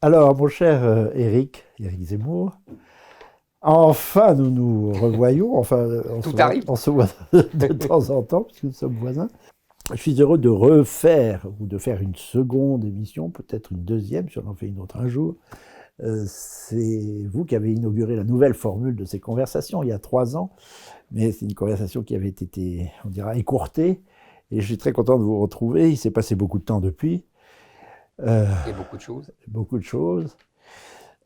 Alors, mon cher Éric Zemmour, enfin nous nous revoyons, enfin Tout arrive. on se voit de temps en temps, puisque nous sommes voisins. Je suis heureux de refaire, ou de faire une seconde émission, peut-être une deuxième, si on en fait une autre un jour. C'est vous qui avez inauguré la nouvelle formule de ces conversations il y a 3 ans, mais c'est une conversation qui avait été, on dira, écourtée, et je suis très content de vous retrouver. Il s'est passé beaucoup de temps depuis. Et beaucoup de choses. Beaucoup de choses.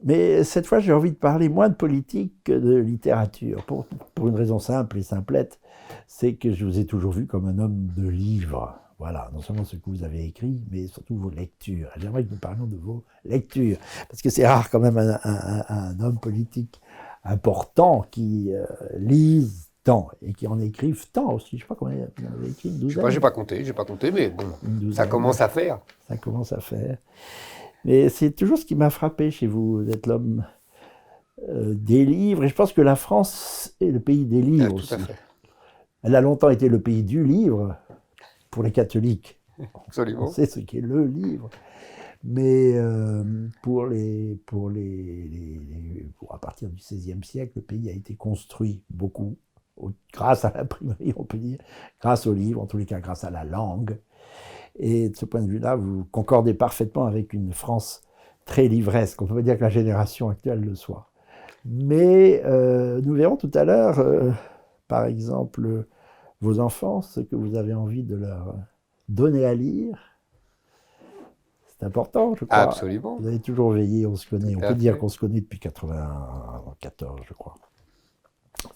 Mais cette fois, j'ai envie de parler moins de politique que de littérature, pour une raison simple et simplette, c'est que je vous ai toujours vu comme un homme de livres. Voilà, non seulement ce que vous avez écrit, mais surtout vos lectures. J'aimerais que nous parlions de vos lectures, parce que c'est rare quand même un homme politique important qui lise tant et qui en écrive tant aussi. Je ne sais pas combien vous en avez écrit, une douzaine. J'ai pas compté, mais bon, ça commence à faire. Ça commence à faire. Mais c'est toujours ce qui m'a frappé chez vous, d'être l'homme des livres. Et je pense que la France est le pays des livres Tout aussi. à fait. Elle a longtemps été le pays du livre pour les catholiques. Absolument. On sait ce qu'est le livre. Mais à partir du XVIe siècle, le pays a été construit beaucoup, grâce à l'imprimerie, on peut dire, grâce aux livres, en tous les cas grâce à la langue. Et de ce point de vue-là, vous concordez parfaitement avec une France très livresque. On ne peut pas dire que la génération actuelle le soit. Mais nous verrons tout à l'heure, par exemple, vos enfants, ce que vous avez envie de leur donner à lire. C'est important, je crois. Absolument. Vous avez toujours veillé, on se connaît. Tout On à peut dire fait. qu'on se connaît depuis 94, je crois.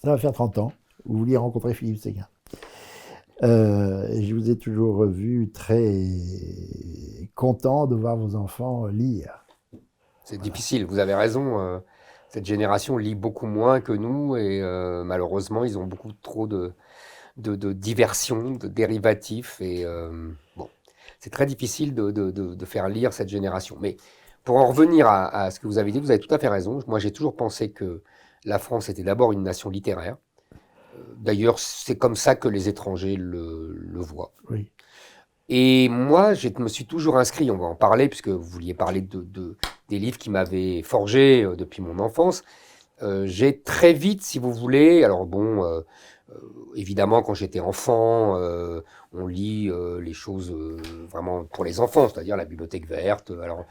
Ça va faire 30 ans. Vous vouliez rencontrer Philippe Séguin. Je vous ai toujours revu très content de voir vos enfants lire. C'est difficile, vous avez raison. Cette génération lit beaucoup moins que nous et malheureusement, ils ont beaucoup trop de diversions, de dérivatifs. Et bon, c'est très difficile de faire lire cette génération. Mais pour en revenir à ce que vous avez dit, vous avez tout à fait raison. Moi, j'ai toujours pensé que la France était d'abord une nation littéraire. D'ailleurs, c'est comme ça que les étrangers le voient. Oui. Et moi, je me suis toujours inscrit, on va en parler, puisque vous vouliez parler des livres qui m'avaient forgé depuis mon enfance. J'ai très vite, si vous voulez, alors bon, évidemment, quand j'étais enfant, on lit les choses vraiment pour les enfants, c'est-à-dire la bibliothèque verte. Alors,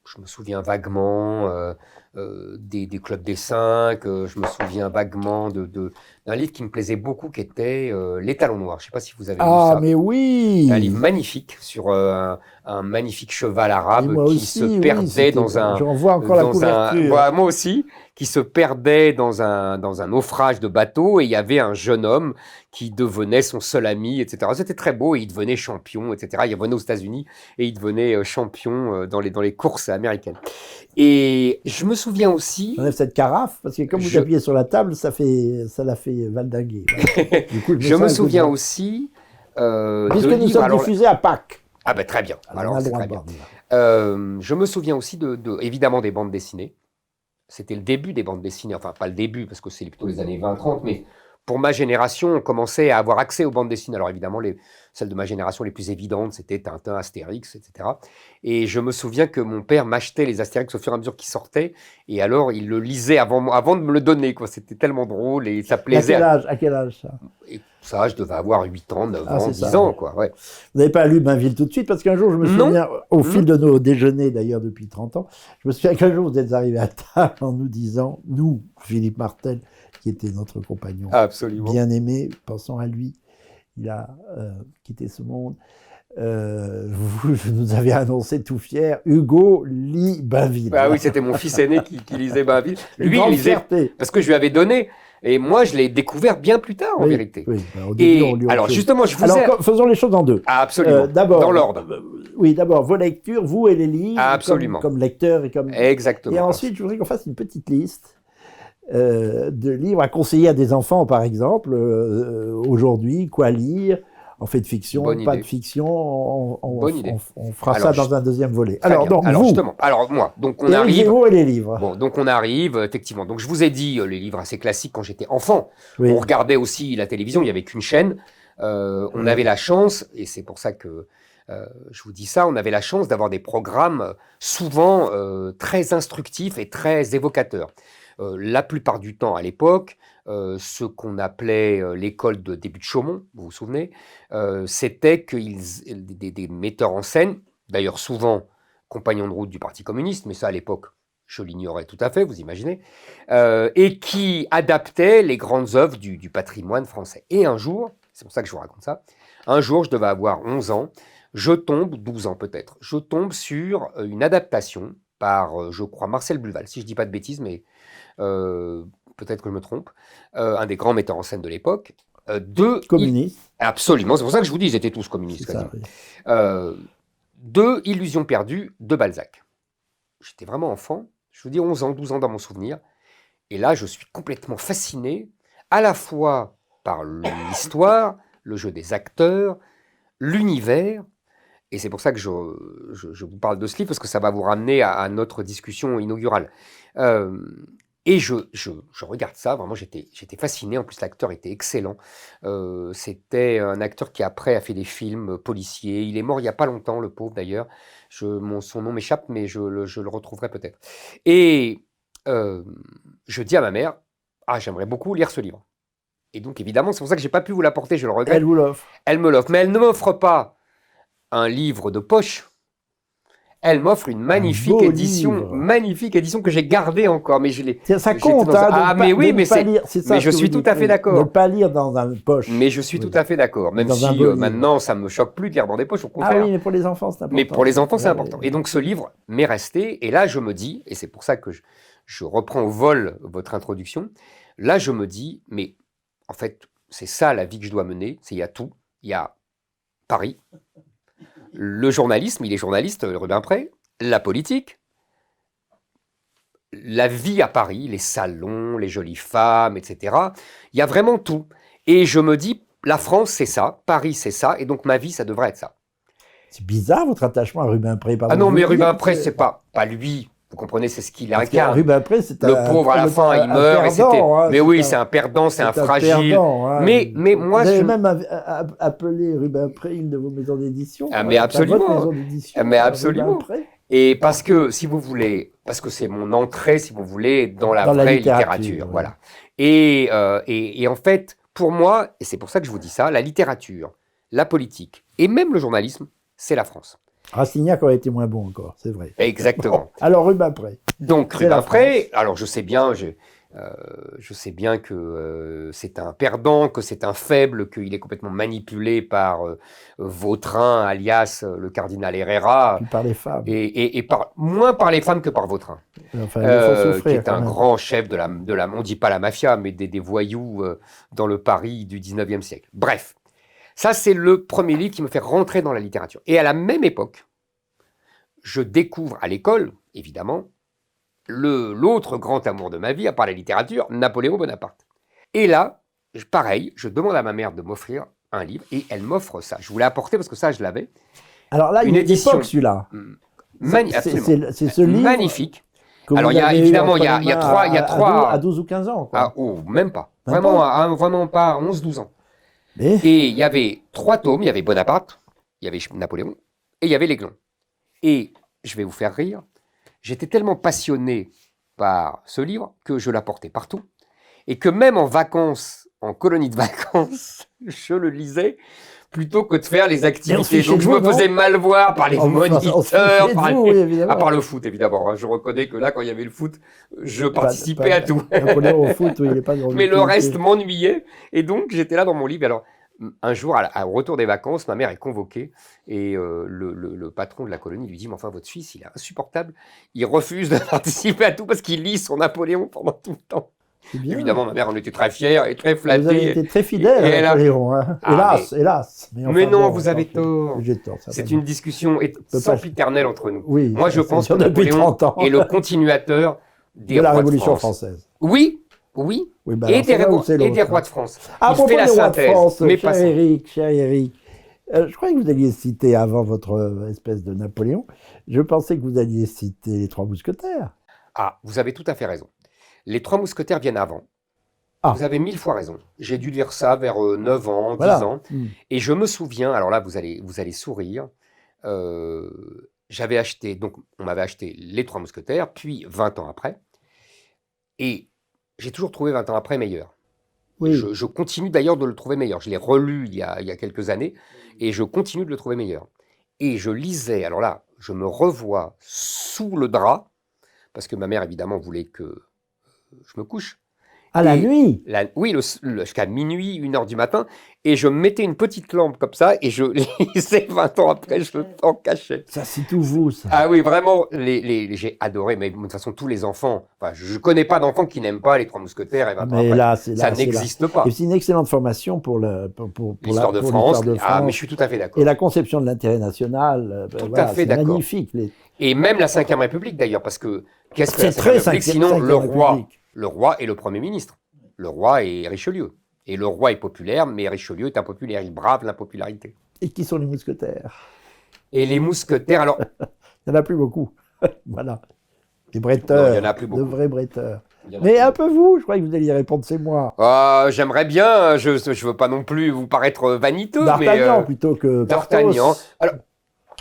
je me souviens vaguement des clubs des cinq. Je me souviens vaguement d'un livre qui me plaisait beaucoup, qui était Les Talons Noirs. Je ne sais pas si vous avez lu Ah, ça. mais oui! Un livre magnifique sur un magnifique cheval Et arabe moi qui se aussi, oui, perdait dans un, j'en vois encore la couverture. voilà, moi aussi, qui se perdait dans un naufrage de bateau et il y avait un jeune homme qui devenait son seul ami, etc. C'était très beau et il devenait champion, etc. Il revenait aux États-Unis et il devenait champion dans les courses américaines. Et je me souviens aussi, J'enlève cette carafe, parce que comme vous je, appuyez sur la table, ça l'a fait valdinguer. Voilà. Du coup, je me sens un coup de souviens vent. aussi Puisque de nous livres. sommes Alors, diffusés à Pâques. ah ben très bien. Alors, on a Alors le c'est droit très de bien. boire. Je me souviens aussi évidemment des bandes dessinées. C'était le début des bandes dessinées, enfin pas le début parce que c'est plutôt les années 20-30, mais pour ma génération, on commençait à avoir accès aux bandes dessinées. Alors évidemment, celles de ma génération les plus évidentes, c'était Tintin, Astérix, etc. Et je me souviens que mon père m'achetait les Astérix au fur et à mesure qu'ils sortaient, et alors il le lisait avant de me le donner, quoi. C'était tellement drôle et ça Et plaisait. à quel âge ça? Et ça, je devais avoir 8 ans, 9 Ah, ans, c'est 10 ça. ans, quoi. Ouais. Vous n'avez pas lu Bainville tout de suite, parce qu'un jour, je me Non, souviens, au non. fil de nos déjeuners d'ailleurs depuis 30 ans, je me souviens qu'un jour vous êtes arrivé à table en nous disant, nous, Philippe Martel, qui était notre compagnon Absolument. bien aimé, pensons à lui, il a quitté ce monde, vous nous avez annoncé tout fier, Hugo lit Bainville. Ah oui, c'était mon fils aîné qui lisait Bainville. Une Lui, il grande lisait fierté. parce que je lui avais donné. Et moi, je l'ai découvert bien plus tard, en Oui, vérité. oui. Ben, au début, on Et lit autre alors, chose. justement, je vous Alors, ai... faisons les choses en deux. Ah, absolument. D'abord, Dans l'ordre. Oui, d'abord, vos lectures, vous et les livres, Absolument. comme lecteur et comme... Exactement. Et ensuite, je voudrais qu'on fasse une petite liste de livres à conseiller à des enfants, par exemple, aujourd'hui, quoi lire, en fait de fiction, Bonne pas idée. de fiction, Bonne idée. on fera Alors, ça dans un deuxième volet. Très Alors, bien. donc, Alors, vous, justement, alors moi, donc on Éric arrive... Zemmour et les livres. Bon, donc on arrive, effectivement. Donc je vous ai dit les livres assez classiques quand j'étais enfant. Oui. On regardait aussi la télévision, il n'y avait qu'une chaîne. On Oui. avait la chance, et c'est pour ça que Je vous dis ça, on avait la chance d'avoir des programmes souvent très instructifs et très évocateurs. La plupart du temps, à l'époque, ce qu'on appelait l'école de début de Chaumont, vous vous souvenez, c'était que des metteurs en scène, d'ailleurs souvent compagnons de route du Parti communiste, mais ça à l'époque, je l'ignorais tout à fait, vous imaginez, et qui adaptaient les grandes œuvres du patrimoine français. Et un jour, c'est pour ça que je vous raconte ça, un jour, je devais avoir 11 ans, je tombe, 12 ans peut-être, je tombe sur une adaptation par, je crois, Marcel Bluval, si je ne dis pas de bêtises, mais peut-être que je me trompe, un des grands metteurs en scène de l'époque, Communiste. Absolument, c'est pour ça que je vous dis, ils étaient tous communistes. Ça, oui. De Illusions perdues de Balzac. J'étais vraiment enfant, je vous dis 11 ans, 12 ans dans mon souvenir, et là je suis complètement fasciné, à la fois par l'histoire, le jeu des acteurs, l'univers, et c'est pour ça que je vous parle de ce livre, parce que ça va vous ramener à notre discussion inaugurale. Et je regarde ça, vraiment j'étais fasciné, en plus l'acteur était excellent. C'était un acteur qui après a fait des films policiers, il est mort il n'y a pas longtemps, le pauvre d'ailleurs, son nom m'échappe, mais je le retrouverai peut-être. Et je dis à ma mère, j'aimerais beaucoup lire ce livre. Et donc évidemment, c'est pour ça que je n'ai pas pu vous l'apporter, je le regrette. Elle vous l'offre. Elle me l'offre, mais elle ne m'offre pas un livre de poche. Elle m'offre une magnifique édition que j'ai gardée encore, mais je l'ai. Ça compte, hein, mais oui, mais lire, mais je suis tout à fait d'accord. Ne pas lire dans un poche. Mais je suis tout à fait d'accord, même si maintenant ça me choque plus de lire dans des poches, au contraire. Ah oui, mais pour les enfants c'est important. Mais pour les enfants c'est important. Et donc ce livre m'est resté, et là je me dis, et c'est pour ça que je reprends au vol votre introduction. Là je me dis, mais en fait c'est ça la vie que je dois mener. Il y a tout, il y a Paris. Le journalisme, il est journaliste, Rubempré, la politique, la vie à Paris, les salons, les jolies femmes, etc. Il y a vraiment tout. Et je me dis, la France, c'est ça, Paris, c'est ça, et donc ma vie, ça devrait être ça. C'est bizarre, votre attachement à Rubempré. Ah non, mais Rubempré, c'est pas lui. Vous comprenez, c'est ce qu'il incarne. Rubempré, c'est le pauvre à la fin, il meurt. Perdant, mais oui, c'est un perdant, c'est un fragile. Perdant, hein. Mais moi, vous avez même appelé Rubempré une de vos maisons d'édition. Mais absolument. Mais absolument. Et parce que, si vous voulez, parce que c'est mon entrée, si vous voulez, dans la vraie littérature. Voilà. Et en fait, pour moi, et c'est pour ça que je vous dis ça, la littérature, la politique et même le journalisme, c'est la France. Rastignac aurait été moins bon encore, c'est vrai. Exactement. Bon, alors Rubempré. Donc Rubempré, alors je sais bien que c'est un perdant, que c'est un faible, qu'il est complètement manipulé par Vautrin, alias le cardinal Herrera. Puis par les femmes. Et moins par les femmes que par Vautrin. Enfin, il faut souffrir, qui est un grand chef de la, on ne dit pas la mafia, mais des voyous dans le Paris du 19e siècle. Bref. Ça, c'est le premier livre qui me fait rentrer dans la littérature. Et à la même époque, je découvre à l'école, évidemment, l'autre grand amour de ma vie, à part la littérature, Napoléon Bonaparte. Et là, pareil, je demande à ma mère de m'offrir un livre, et elle m'offre ça. Je voulais apporter parce que ça, je l'avais. Alors là, il y a une époque, celui-là. C'est ce livre. Magnifique. Alors, il y a évidemment, il y a trois. À 12 ou 15 ans, quoi. Même pas. Vraiment pas, 11-12 ans. Et il y avait 3 tomes, il y avait Bonaparte, il y avait Napoléon, et il y avait l'Aiglon. Et je vais vous faire rire, j'étais tellement passionné par ce livre que je l'apportais partout, et que même en vacances, en colonie de vacances, je le lisais plutôt que de faire les activités. Donc je me faisais mal voir par les moniteurs, à part le foot évidemment. Je reconnais que là, quand il y avait le foot, je participais à tout. Napoléon au foot, il n'est pas grand. Mais le reste m'ennuyait, et donc j'étais là dans mon livre. Alors un jour, au retour des vacances, ma mère est convoquée, et le patron de la colonie lui dit « Mais enfin, votre fils, il est insupportable, il refuse de participer à tout parce qu'il lit son Napoléon pendant tout le temps. » Évidemment, ma mère en était très fière et très flattée. Vous avez été très fidèle à Napoléon, hein. Hélas. Mais non, vous avez tort. C'est une discussion sempiternelle entre nous. Oui, moi, je pense que Napoléon est le continuateur de la Révolution française. Oui. Et des rois de France. Il fait la synthèse, mais pas ça. Cher Eric, je croyais que vous alliez citer, avant votre espèce de Napoléon, je pensais que vous alliez citer les 3 mousquetaires. Ah, vous avez tout à fait raison. Les 3 mousquetaires viennent avant. Vous avez 1000 fois raison. J'ai dû lire ça vers 9 ans, 10 ans. Et je me souviens, alors là, vous allez sourire, j'avais acheté, donc on m'avait acheté Les Trois Mousquetaires, puis 20 ans après, et j'ai toujours trouvé 20 ans après meilleur. Oui. Je continue d'ailleurs de le trouver meilleur. Je l'ai relu il y a quelques années, et je continue de le trouver meilleur. Et je lisais, alors là, je me revois sous le drap, parce que ma mère, évidemment, voulait que je me couche. À la nuit? Oui, jusqu'à minuit, 1h du matin, et je mettais une petite lampe comme ça, et je lisais 20 ans après, je t'en cachais. Ça, c'est tout vous, ça. Ah oui, vraiment, j'ai adoré, mais de toute façon, tous les enfants, enfin, je ne connais pas d'enfants qui n'aiment pas Les Trois Mousquetaires, et 20 ans Mais après. là, Ça n'existe pas. Et c'est une excellente formation pour L'histoire de France. Ah, mais je suis tout à fait d'accord. Et la conception de l'intérêt national, Tout à fait d'accord. Magnifique. Et même la Ve République, d'ailleurs, parce que qu'est-ce que C'est la très Ve République, sinon Cinquième République. le roi est le Premier ministre. Le roi est Richelieu. Et le roi est populaire, mais Richelieu est impopulaire. Il brave l'impopularité. Et qui sont les mousquetaires? Et les mousquetaires, alors... Il n'y en a plus beaucoup. Voilà. Les bretteurs. Non, il y en a plus beaucoup. De vrais bretteurs. Mais un peu vous, je croyais que vous alliez répondre, c'est moi. J'aimerais bien, je ne veux pas non plus vous paraître vaniteux, D'Artagnan plutôt que Porthos. D'Artagnan. Alors,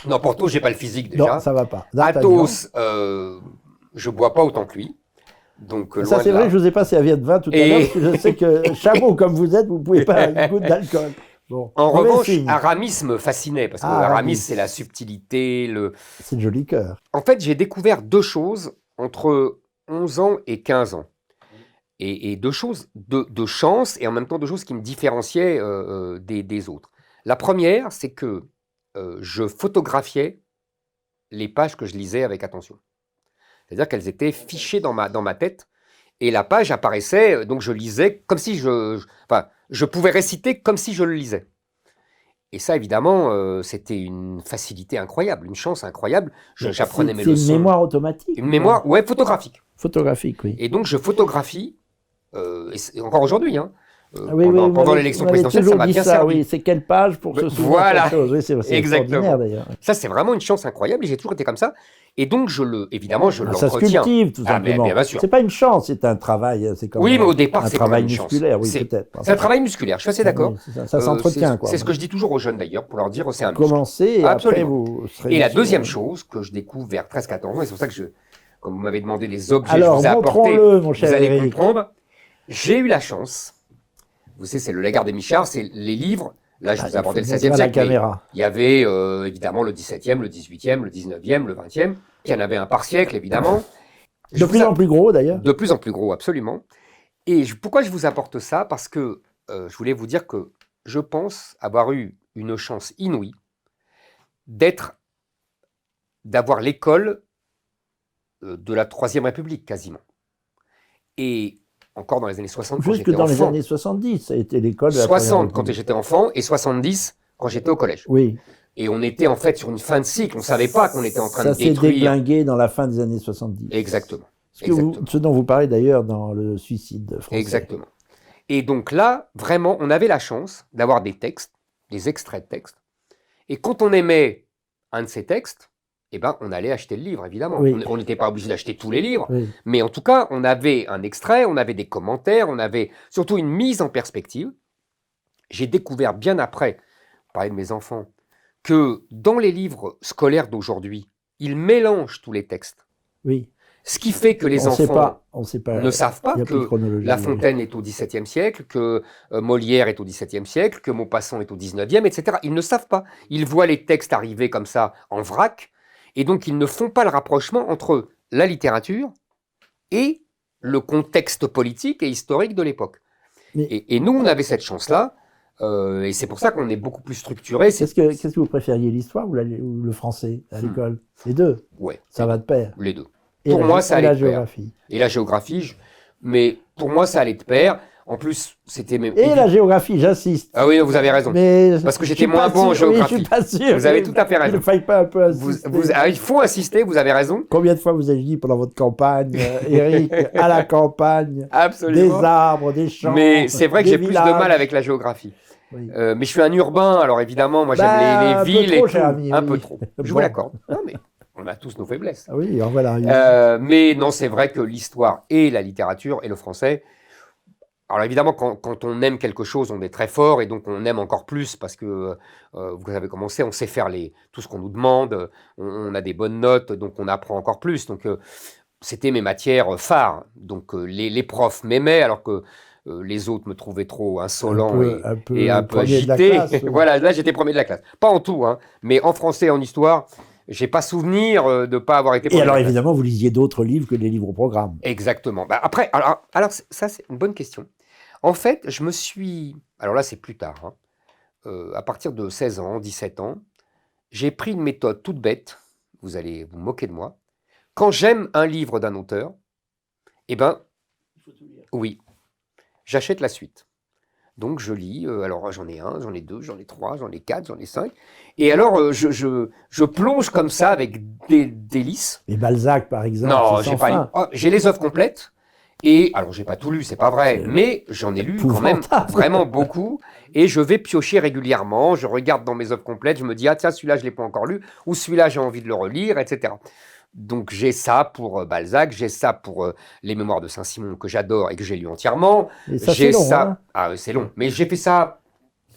non, Porthos, j'ai pas le physique déjà. Non, ça va pas. Athos, je bois pas autant que lui. Donc, ça, c'est vrai, je vous ai passé à Vienne 20 tout à l'heure, parce que je sais que chameau comme vous êtes, vous pouvez pas une goutte d'alcool. Bon, en revanche, Aramis me fascinait, parce que Aramis, c'est la subtilité, c'est le joli cœur. En fait, j'ai découvert deux choses entre 11 ans et 15 ans. Et deux choses de chance, et en même temps deux choses qui me différenciaient des autres. La première, c'est que je photographiais les pages que je lisais avec attention. C'est-à-dire qu'elles étaient fichées dans ma tête, et la page apparaissait, donc je lisais comme si je pouvais réciter comme si je le lisais. Et ça, évidemment, c'était une facilité incroyable, une chance incroyable. J'apprenais mes leçons. C'est une mémoire automatique? Une mémoire, ouais, photographique. Photographique, oui. Et donc je photographie, et encore aujourd'hui, hein, oui, pendant l'élection présidentielle, ça m'a bien servi. Oui, c'est quelle page pour se souvenir voilà. quelque chose. Oui, c'est extraordinaire d'ailleurs. Ça, c'est vraiment une chance incroyable, et j'ai toujours été comme ça. Et donc, évidemment, je l'entretiens. Ça se cultive, tout simplement. Bien sûr. C'est pas une chance, c'est un travail. Comme oui, mais au départ, c'est un travail musculaire, oui, peut-être. C'est un travail musculaire, je suis assez d'accord. Ça s'entretient, quoi. C'est ce que je dis toujours aux jeunes, d'ailleurs, pour leur dire, c'est un muscle. Commencez, et après, vous serez... Et la deuxième chose que je découvre vers 13-14 ans, et c'est pour ça que comme vous m'avez demandé des objets, je vous ai apporté, mon cher vous allez Éric. comprendre. J'ai eu la chance, vous savez, c'est le Lagarde des Michards, c'est les livres. Là, je vous ai apporté le 16e siècle. Il y avait évidemment le 17e, le 18e, le 19e, le 20e. Il y en avait un par siècle, évidemment. De plus en plus gros, d'ailleurs. De plus en plus gros, absolument. Et pourquoi je vous apporte ça? Parce que je voulais vous dire que je pense avoir eu une chance inouïe d'avoir l'école de la Troisième République, quasiment. Et encore dans les années 60, quand j'étais enfant. Jusque dans les années 70, ça a été l'école de la 60 quand j'étais enfant, et 70 quand j'étais au collège. Oui. Et on était en fait sur une fin de cycle, on ne savait pas qu'on était en train de détruire. Ça s'est déglingué dans la fin des années 70. Exactement. Ce dont vous parlez d'ailleurs dans le suicide français. Exactement. Et donc là, vraiment, on avait la chance d'avoir des textes, des extraits de textes. Et quand on aimait un de ces textes, eh ben, on allait acheter le livre, évidemment. Oui. On n'était pas obligé d'acheter tous les livres, oui. Mais en tout cas, on avait un extrait, on avait des commentaires, on avait surtout une mise en perspective. J'ai découvert bien après, vous parlez de mes enfants, que dans les livres scolaires d'aujourd'hui, ils mélangent tous les textes. Oui. Ce qui fait que les enfants ne savent pas que La Fontaine est au XVIIe siècle, que Molière est au XVIIe siècle, que Maupassant est au XIXe, etc. Ils ne savent pas. Ils voient les textes arriver comme ça en vrac, et donc ils ne font pas le rapprochement entre la littérature et le contexte politique et historique de l'époque. Et nous, on avait cette chance-là, et c'est pour ça qu'on est beaucoup plus structuré. Qu'est-ce que vous préfériez, l'histoire ou le français à l'école? Les deux? Ouais. Ça va de pair? Les deux. Pour moi, ça allait de pair. Et la géographie, mais pour moi, ça allait de pair. En plus, c'était même... Et la géographie, j'insiste. Ah oui, vous avez raison. Mais parce que j'étais moins bon en géographie. Oui, je suis pas sûr. Vous avez tout à fait raison. Il ne faille pas un peu insister. Il faut insister, vous avez raison. Combien de fois vous avez dit pendant votre campagne, Éric, à la campagne, absolument, des arbres, des champs, mais c'est vrai que j'ai plus de mal avec la géographie. Oui. Mais je suis un urbain, alors évidemment, moi j'aime les villes et tout. Un peu trop. Je vous l'accorde. Non, mais on a tous nos faiblesses. Ah oui, voilà. Mais non, c'est vrai que l'histoire et la littérature et le français, Alors évidemment, quand on aime quelque chose, on est très fort et donc on aime encore plus parce que vous avez commencé, on sait faire tout ce qu'on nous demande, on a des bonnes notes, donc on apprend encore plus. Donc c'était mes matières phares. Donc les profs m'aimaient alors que les autres me trouvaient trop insolent et un peu premier de la agité. classe, oui. Voilà, là j'étais premier de la classe. Pas en tout, hein, mais en français et en histoire, j'ai pas souvenir de pas avoir été Et premier de alors la classe. évidemment, vous lisiez d'autres livres que des livres au programme. Exactement. Bah, après, alors ça c'est une bonne question. En fait, je me suis... Alors là, c'est plus tard, hein. À partir de 16 ans, 17 ans, j'ai pris une méthode toute bête. Vous allez vous moquer de moi. Quand j'aime un livre d'un auteur, eh ben, oui, j'achète la suite. Donc je lis, alors j'en ai un, j'en ai deux, j'en ai trois, j'en ai quatre, j'en ai cinq. Et alors je plonge comme ça avec des délices. Et Balzac, par exemple, Non, c'est j'ai sans pas lu. fin. Oh, j'ai les œuvres complètes. Et alors, j'ai pas tout lu, c'est pas vrai, C'est mais j'en ai lu quand même épouvantable. vraiment beaucoup. Et je vais piocher régulièrement. Je regarde dans mes œuvres complètes, je me dis, ah tiens, celui-là, je l'ai pas encore lu, ou celui-là, j'ai envie de le relire, etc. Donc, j'ai ça pour Balzac, j'ai ça pour les Mémoires de Saint-Simon que j'adore et que j'ai lu entièrement. Et ça, J'ai c'est long, ça. hein. Ah, c'est long, mais j'ai fait ça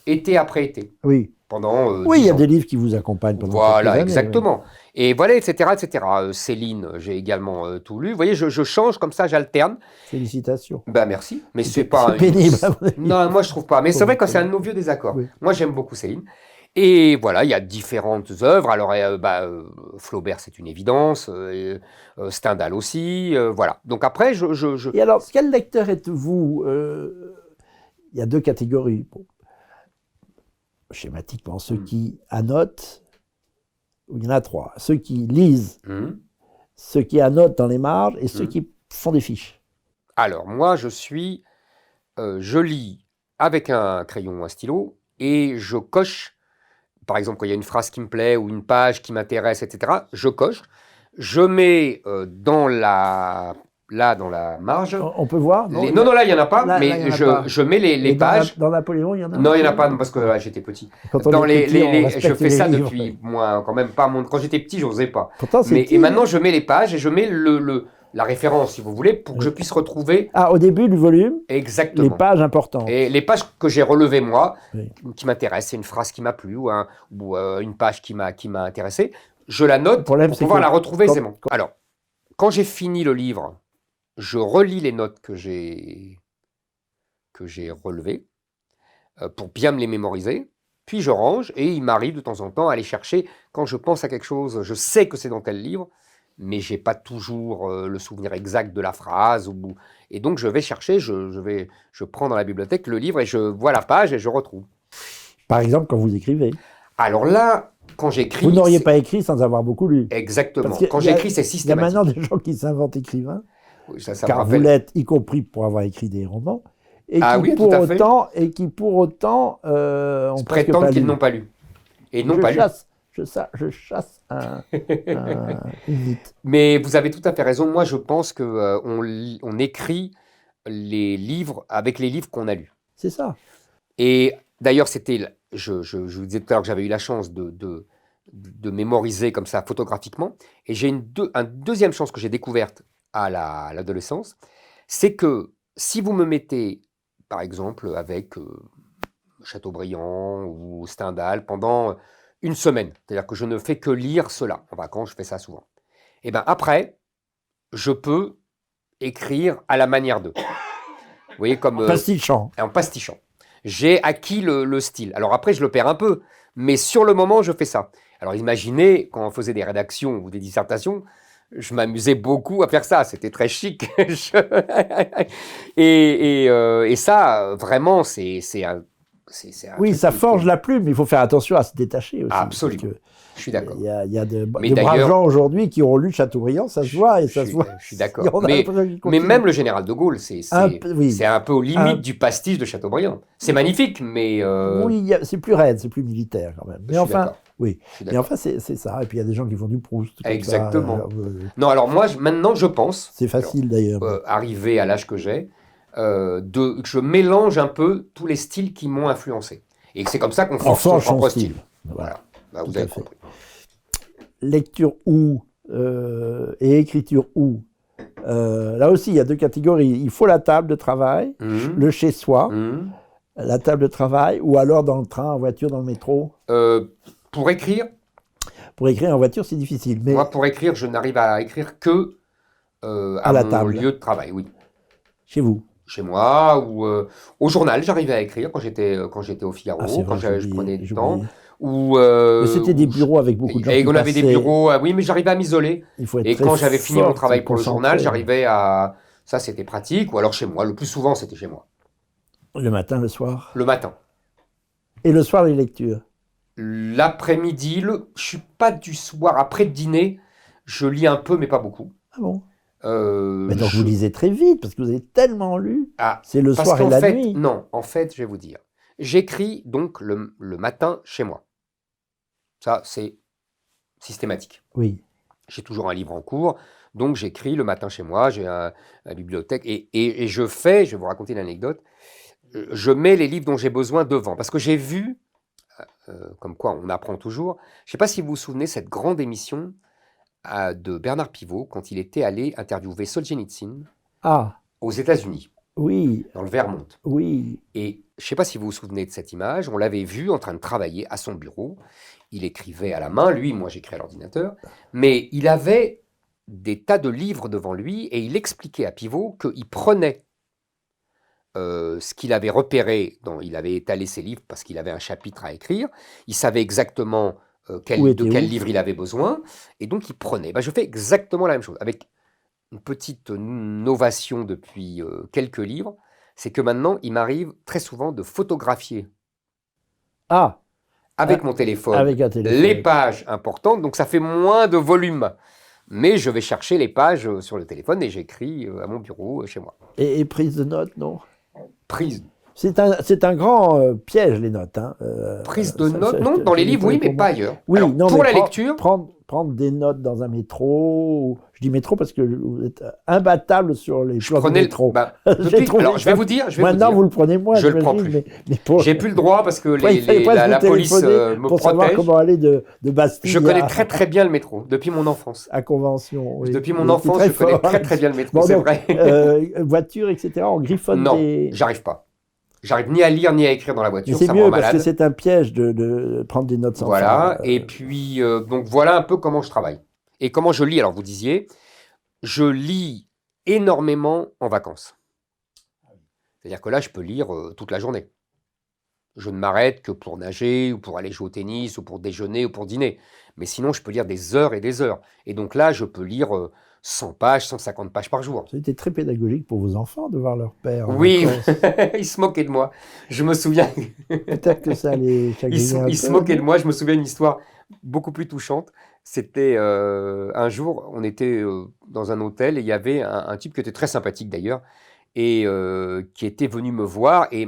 été après été, Oui. pendant Oui, il 10 y a ans. des livres qui vous accompagnent pendant quelques Voilà, années. exactement. Et voilà, etc., etc. Céline, j'ai également tout lu. Vous voyez, je change comme ça, j'alterne. Oui. Félicitations. Ben merci, mais c'est C'est pas pénible, à mon avis. Non, moi je trouve pas. Mais c'est Faut vrai que vous c'est un de connaître. nos vieux désaccords. Oui. Moi j'aime beaucoup Céline. Et voilà, il y a différentes œuvres. Alors Flaubert, c'est une évidence. Stendhal aussi. Voilà. Donc après, Et alors, quel lecteur êtes-vous Il y a deux catégories. Bon, schématiquement, ceux qui annotent, il y en a trois. Ceux qui lisent, ceux qui annotent dans les marges et ceux qui font des fiches. Alors moi, je lis avec un crayon ou un stylo et je coche. Par exemple, quand il y a une phrase qui me plaît ou une page qui m'intéresse, etc., je coche. Je mets dans la marge. On peut voir Non, là, il n'y en a pas, Là, mais là, il y en a pas. je mets les Et pages. dans Napoléon, il y en a Non, il n'y en a pas, parce que j'étais petit. Quand on Dans est petit, on je respecte fais les ça livres. depuis, moi, quand même pas. Quand j'étais petit, j'osais pas. Pourtant, c'est Mais, petit. et maintenant, je mets les pages et je mets la référence, si vous voulez, pour que je puisse retrouver Ah, au début du volume, exactement les pages importantes. Et les pages que j'ai relevées, moi, Oui. qui m'intéressent, c'est une phrase qui m'a plu ou une page qui m'a intéressé, je la note pour pouvoir la retrouver aisément. Alors, quand j'ai fini le livre, je relis les notes que j'ai relevées pour bien me les mémoriser, puis je range et il m'arrive de temps en temps à aller chercher, quand je pense à quelque chose, je sais que c'est dans tel livre, mais j'ai pas toujours le souvenir exact de la phrase. Et donc je vais chercher, je prends dans la bibliothèque le livre et je vois la page et je retrouve. Par exemple, quand vous écrivez. Alors là, quand j'écris... Vous n'auriez pas écrit sans avoir beaucoup lu. Exactement. Parce que Quand il y a- j'écris, c'est Il y a systématique. maintenant des gens qui s'inventent écrivains, Oui, ça me car vous rappelle. l'êtes, y compris pour avoir écrit des romans, et Ah qui oui, pour tout à fait. autant, ont presque Prétendent pas qu'ils lu. n'ont pas lu. Et n'ont Je pas lu. chasse une mythe. Mais vous avez tout à fait raison. Moi, je pense que on écrit les livres avec les livres qu'on a lus. C'est ça. Et d'ailleurs, je vous disais tout à l'heure que j'avais eu la chance de mémoriser comme ça photographiquement. Et j'ai une deuxième chance que j'ai découverte à l'adolescence, c'est que si vous me mettez, par exemple, avec Chateaubriand ou Stendhal pendant une semaine, c'est-à-dire que je ne fais que lire cela. En vacances, je fais ça souvent. Et bien après, je peux écrire à la manière d'eux. Vous voyez, comme Pastichant. en pastichant. J'ai acquis le style. Alors après, je le perds un peu, mais sur le moment, je fais ça. Alors imaginez, quand on faisait des rédactions ou des dissertations, je m'amusais beaucoup à faire ça. C'était très chic. Et ça, vraiment, c'est un Oui, truc ça qui- forge la plume, mais il faut faire attention à se détacher aussi. Absolument. Parce que Je suis d'accord. il y a de Mais braves d'ailleurs- gens aujourd'hui qui ont lu Chateaubriand, ça se voit, et ça se voit. Je suis d'accord. On a l'impression qu'ils Mais continuent. même le général de Gaulle, c'est oui. un peu aux limites Un- du pastiche de Chateaubriand. C'est magnifique, mais... Oui, c'est plus raide, c'est plus militaire quand même. je Mais suis enfin, d'accord. oui. Je suis Mais d'accord. enfin, c'est ça. Et puis il y a des gens qui font du Proust. comme ça. Exactement. Euh, Non, alors moi, maintenant, je pense, c'est facile d'ailleurs. arrivé à l'âge que j'ai, que je mélange un peu tous les styles qui m'ont influencé. Et que c'est comme ça qu'on forge son forge son propre style. style. Voilà. Bah, vous Tout à avez fait. compris. Lecture ou et écriture ou Là aussi, il y a deux catégories. Il faut la table de travail, le chez-soi, la table de travail, ou alors dans le train, en voiture, dans le métro. Pour écrire, Pour écrire en voiture, c'est difficile, mais moi, pour écrire, je n'arrive à écrire que à à la mon table, lieu de travail, oui. chez vous. Chez moi ou au journal, j'arrivais à écrire quand j'étais au Ah, c'est Figaro, vrai, je prenais du temps. j'oubliais. Ou, Mais c'était des bureaux avec beaucoup de gens et qui on avait des passaient. bureaux, ah oui, mais j'arrivais à m'isoler. Il faut être Et très quand j'avais fini mon fort, très travail pour le journal, concentré. j'arrivais à... Ça, c'était pratique. Ou alors chez moi. Le plus souvent, c'était chez moi. Le matin, le soir. Le matin. Et le soir, les lectures. L'après-midi, je suis pas du soir. Après le dîner, je lis un peu, mais pas beaucoup. Ah bon? Euh, Mais donc vous je... lisez très vite, parce que vous avez tellement lu. Ah, C'est le parce soir et qu'en la fait, nuit. non. En fait, je vais vous dire. J'écris donc le matin chez moi. Ça, c'est systématique. Oui. J'ai toujours un livre en cours, donc j'écris le matin chez moi, j'ai la bibliothèque, et je vais vous raconter une anecdote, je mets les livres dont j'ai besoin devant, parce que j'ai vu, comme quoi on apprend toujours, je ne sais pas si vous vous souvenez, cette grande émission de Bernard Pivot, quand il était allé interviewer Solzhenitsyn Ah, aux États-Unis, oui, dans le Vermont. oui. Et je ne sais pas si vous vous souvenez de cette image, on l'avait vu en train de travailler à son bureau. Il écrivait à la main, lui, moi j'écris à l'ordinateur, mais il avait des tas de livres devant lui et il expliquait à Pivot qu'il prenait ce qu'il avait repéré, il avait étalé ses livres parce qu'il avait un chapitre à écrire, il savait exactement Où de était quel où? livre il avait besoin, et donc il prenait. Ben, je fais exactement la même chose, avec une petite novation depuis quelques livres, c'est que maintenant il m'arrive très souvent de photographier Ah, avec mon téléphone avec un les téléphone. pages importantes, donc ça fait moins de volume. Mais je vais chercher les pages sur le téléphone et j'écris à mon bureau chez moi. Et prise de notes, non? Prise, C'est un grand piège, les notes. Hein. prise de notes, non, dans les livres, oui, mais pas ailleurs. Oui, Alors, non, pour mais la lecture, prendre des notes dans un métro. Je dis métro parce que vous êtes imbattable sur les je plans du prenais métro. depuis, Trouvé alors, je vais ça. vous dire, Maintenant, vous le prenez moins, je le prends j'imagine, plus. mais pour... J'ai plus le droit parce que Ouais, il fallait presque la vous police téléphoner me pour savoir protège. comment aller de Bastille Je connais très très bien le métro, depuis mon enfance. à Convention. Oui. Depuis mon Il était enfance, très je connais fort très très là-dessus. bien le métro, Bon, c'est donc, vrai. voiture, etc., on griffonne Non, des... j'arrive pas. J'arrive ni à lire ni à écrire dans la Mais voiture, c'est ça me rend mieux parce que malade. c'est un piège de prendre des notes sans Voilà, fin. et puis donc voilà un peu comment je travaille. Et comment je lis. Alors vous disiez, je lis énormément en vacances. C'est-à-dire que là, je peux lire toute la journée. Je ne m'arrête que pour nager, ou pour aller jouer au tennis, ou pour déjeuner, ou pour dîner. Mais sinon, je peux lire des heures et des heures. Et donc là, je peux lire 100 pages, 150 pages par jour. C'était très pédagogique pour vos enfants de voir leur père en Oui, vacances. ils se moquaient de moi. Je me souviens. Peut-être que ça les chagrinait un Ils se peu. moquaient de moi. Je me souviens d'une histoire beaucoup plus touchante. C'était un jour, on était dans un hôtel et il y avait un type qui était très sympathique d'ailleurs et qui était venu me voir et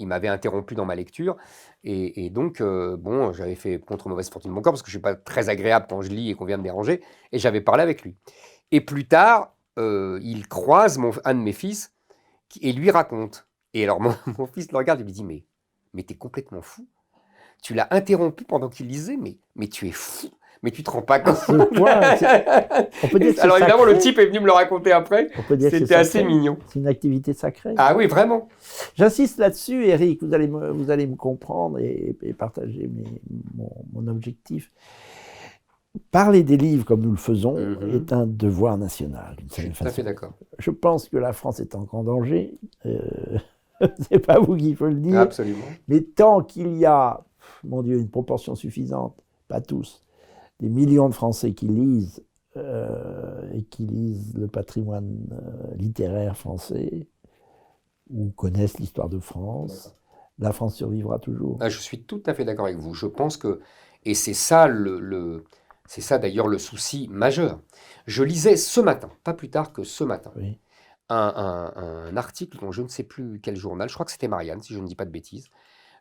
il m'avait interrompu dans ma lecture. Et donc, bon, j'avais fait contre mauvaise fortune de mon corps parce que je ne suis pas très agréable quand je lis et qu'on vient me déranger. Et j'avais parlé avec lui. Et plus tard, il croise un de mes fils et lui raconte. Et alors, mon fils le regarde et lui dit, mais t'es complètement fou. Tu l'as interrompu pendant qu'il lisait, mais tu es fou. Mais tu te rends pas compte. On peut dire que alors évidemment, sacré. le type est venu me le raconter après. On peut dire que C'était assez sacré. mignon. C'est une activité sacrée. Ah oui, vraiment. J'insiste là-dessus, Eric, vous allez me comprendre et partager mon objectif. Parler des livres comme nous le faisons est un devoir national, d'une Je suis certaine tout à fait façon. d'accord. Je pense que la France est en grand danger. C'est pas vous qui faut le dire. Absolument. Mais tant qu'il y a, mon Dieu, une proportion suffisante, pas tous, des millions de Français qui lisent et qui lisent le patrimoine littéraire français ou connaissent l'histoire de France, la France survivra toujours. Ah, je suis tout à fait d'accord avec vous. Je pense que, et c'est ça c'est ça d'ailleurs le souci majeur. Je lisais ce matin, pas plus tard que ce matin, Oui. un article dont je ne sais plus quel journal, je crois que c'était Marianne, si je ne dis pas de bêtises,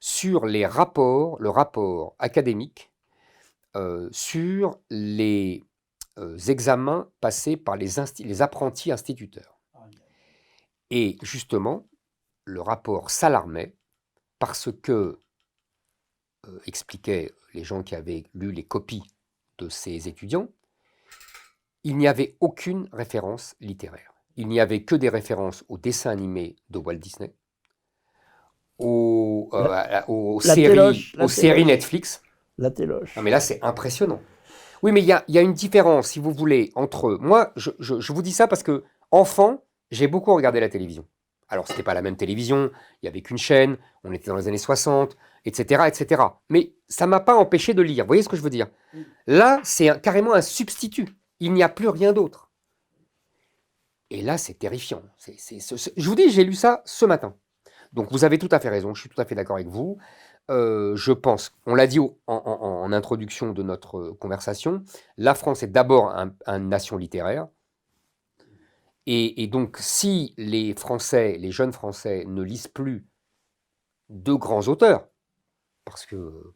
sur le rapport académique sur les examens passés par les apprentis instituteurs. Et justement, le rapport s'alarmait parce que, expliquaient les gens qui avaient lu les copies de ces étudiants, il n'y avait aucune référence littéraire. Il n'y avait que des références aux dessins animés de Walt Disney, aux séries Netflix. La téloche. Non, mais là, c'est impressionnant. Oui, mais il y a une différence, si vous voulez, entre... Moi, je vous dis ça parce que, enfant, j'ai beaucoup regardé la télévision. Alors, c'était pas la même télévision, il n'y avait qu'une chaîne, on était dans les années 60, etc., etc. Mais ça ne m'a pas empêché de lire. Vous voyez ce que je veux dire? Là, c'est carrément un substitut. Il n'y a plus rien d'autre. Et là, c'est terrifiant. Je vous dis, j'ai lu ça ce matin. Donc, vous avez tout à fait raison, je suis tout à fait d'accord avec vous. Je pense, on l'a dit en introduction de notre conversation, la France est d'abord une nation littéraire. Et donc, si les Français, les jeunes Français, ne lisent plus de grands auteurs, parce que